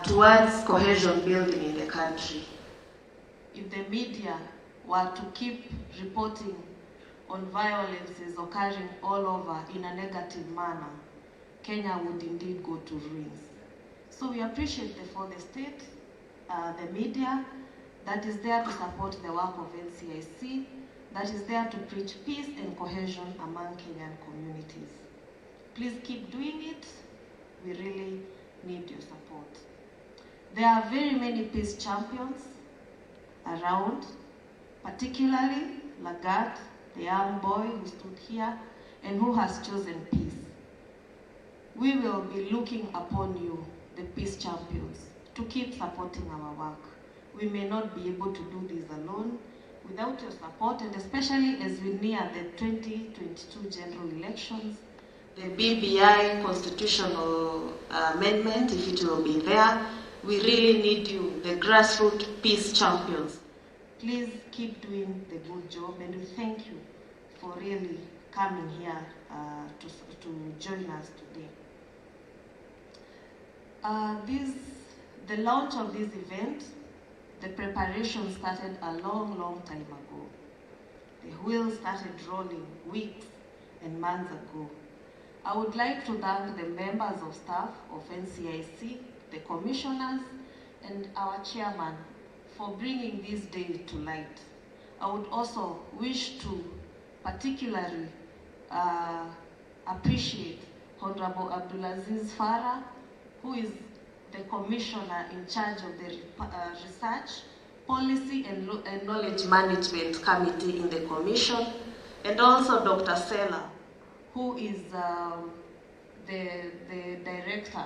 towards cohesion building in the country. If the media were to keep reporting on violences occurring all over in a negative manner, Kenya would indeed go to ruins. So we appreciate the state, the media, that is there to support the work of NCIC, that is there to preach peace and cohesion among Kenyan communities. Please keep doing it. We really need your support. There are very many peace champions around, particularly Lagat, the young boy who stood here and who has chosen peace. We will be looking upon you, the peace champions, to keep supporting our work. We may not be able to do this alone. Without your support, and especially as we near the 2022 general elections, the BBI constitutional amendment, if it will be there, we really need you, the grassroots peace champions. Please keep doing the good job, and we thank you for really coming here to join us today. The launch of this event, the preparation started a long, long time ago. The wheels started rolling weeks and months ago. I would like to thank the members of staff of NCIC, the commissioners, and our chairman for bringing this day to light. I would also wish to particularly appreciate Honorable Abdulaziz Farah, who is the commissioner in charge of the Research, Policy and Knowledge Management Committee in the Commission, and also Dr. Sela, who is the director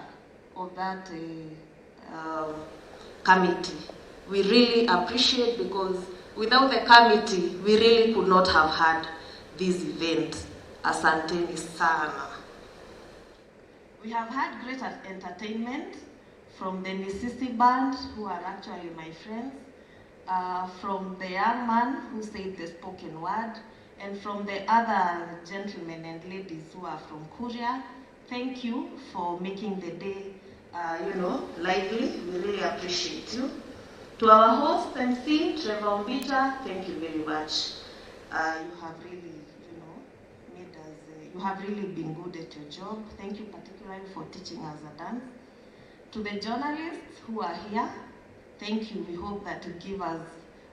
of that committee. We really appreciate, because without the committee, we really could not have had this event. Asanteni sana. We have had great entertainment from the Nisisi band, who are actually my friends, from the young man who said the spoken word, And from the other gentlemen and ladies who are from Korea, thank you for making the day, lively. We really appreciate you. To our host, MC, Trevor Ombija, thank you very much. You have really, made us, you have really been good at your job. Thank you particularly for teaching us a dance. To the journalists who are here, thank you. We hope that you give us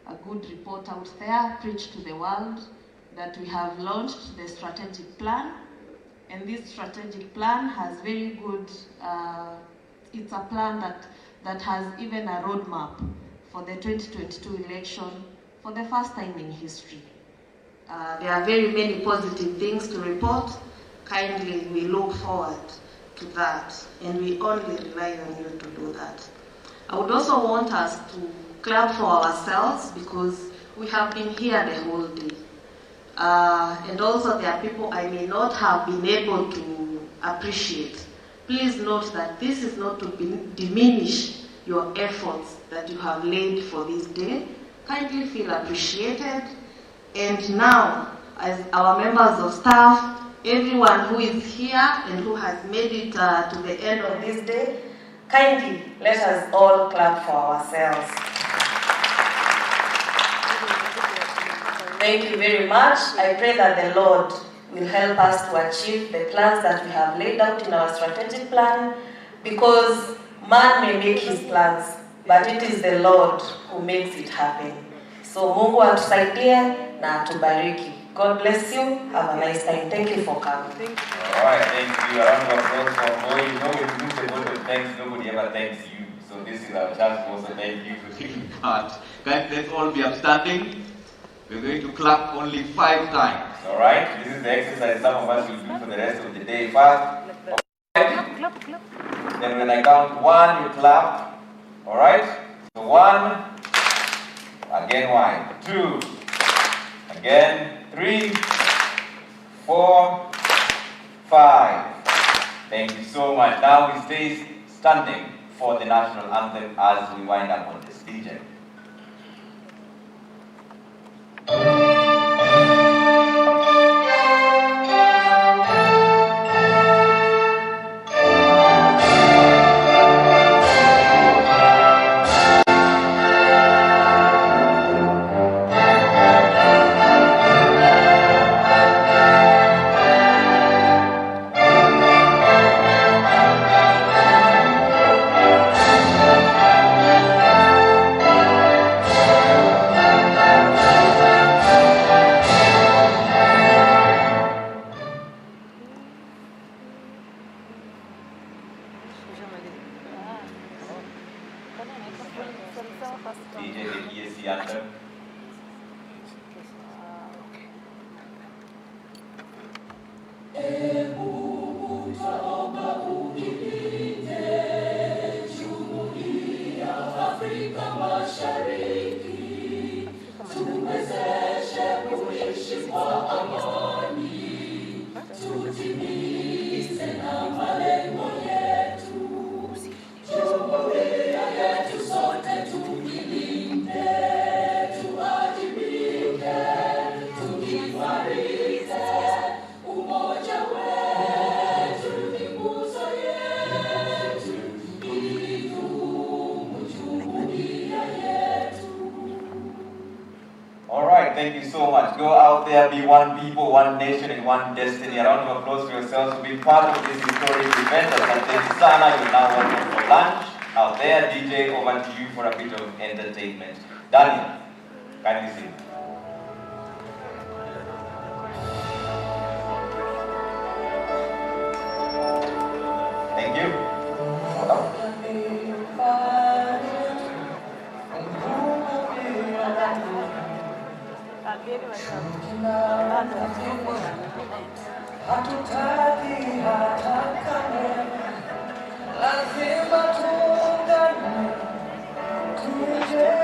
a good report out there, preach to the world that we have launched the strategic plan. And this strategic plan has very good, it's a plan that has even a roadmap for the 2022 election for the first time in history. There are very many positive things to report. Kindly, we look forward to that, and we only rely on you to do that. I would also want us to clap for ourselves because we have been here the whole day. And also there are people I may not have been able to appreciate. Please note that this is not to diminish your efforts that you have laid for this day. Kindly feel appreciated. And now, as our members of staff, everyone who is here and who has made it to the end of this day, kindly let us all clap for ourselves. Thank you very much. I pray that the Lord will help us to achieve the plans that we have laid out in our strategic plan, because man may make his plans, but it is the Lord who makes it happen. So Mungu atusaidie na atubariki. God bless you. Have a nice time. Thank you for coming. All right, thank you. A round of applause for Boy. You know, when you do the vote of thanks, nobody ever thanks you. So this is our chance to also thank you for taking part. Guys, let's all be upstanding. We're going to clap only 5 times. All right? This is the exercise some of us will do for the rest of the day. First, then when I count 1, you clap. All right? So 1, again 1, 2, again 3, 4, 5. Thank you so much. Now we stay standing for the national anthem as we wind up on this. DJ. Thank you so much. Go out there, be one people, one nation, and one destiny. A round of applause for yourselves for being part of this historic event. Asante sana. You're now welcome for lunch. Out there, DJ, over to you for a bit of entertainment. Daniel, kindly sing. Thank you. Hatutaki hata kamwe, lazima tuungane, tuje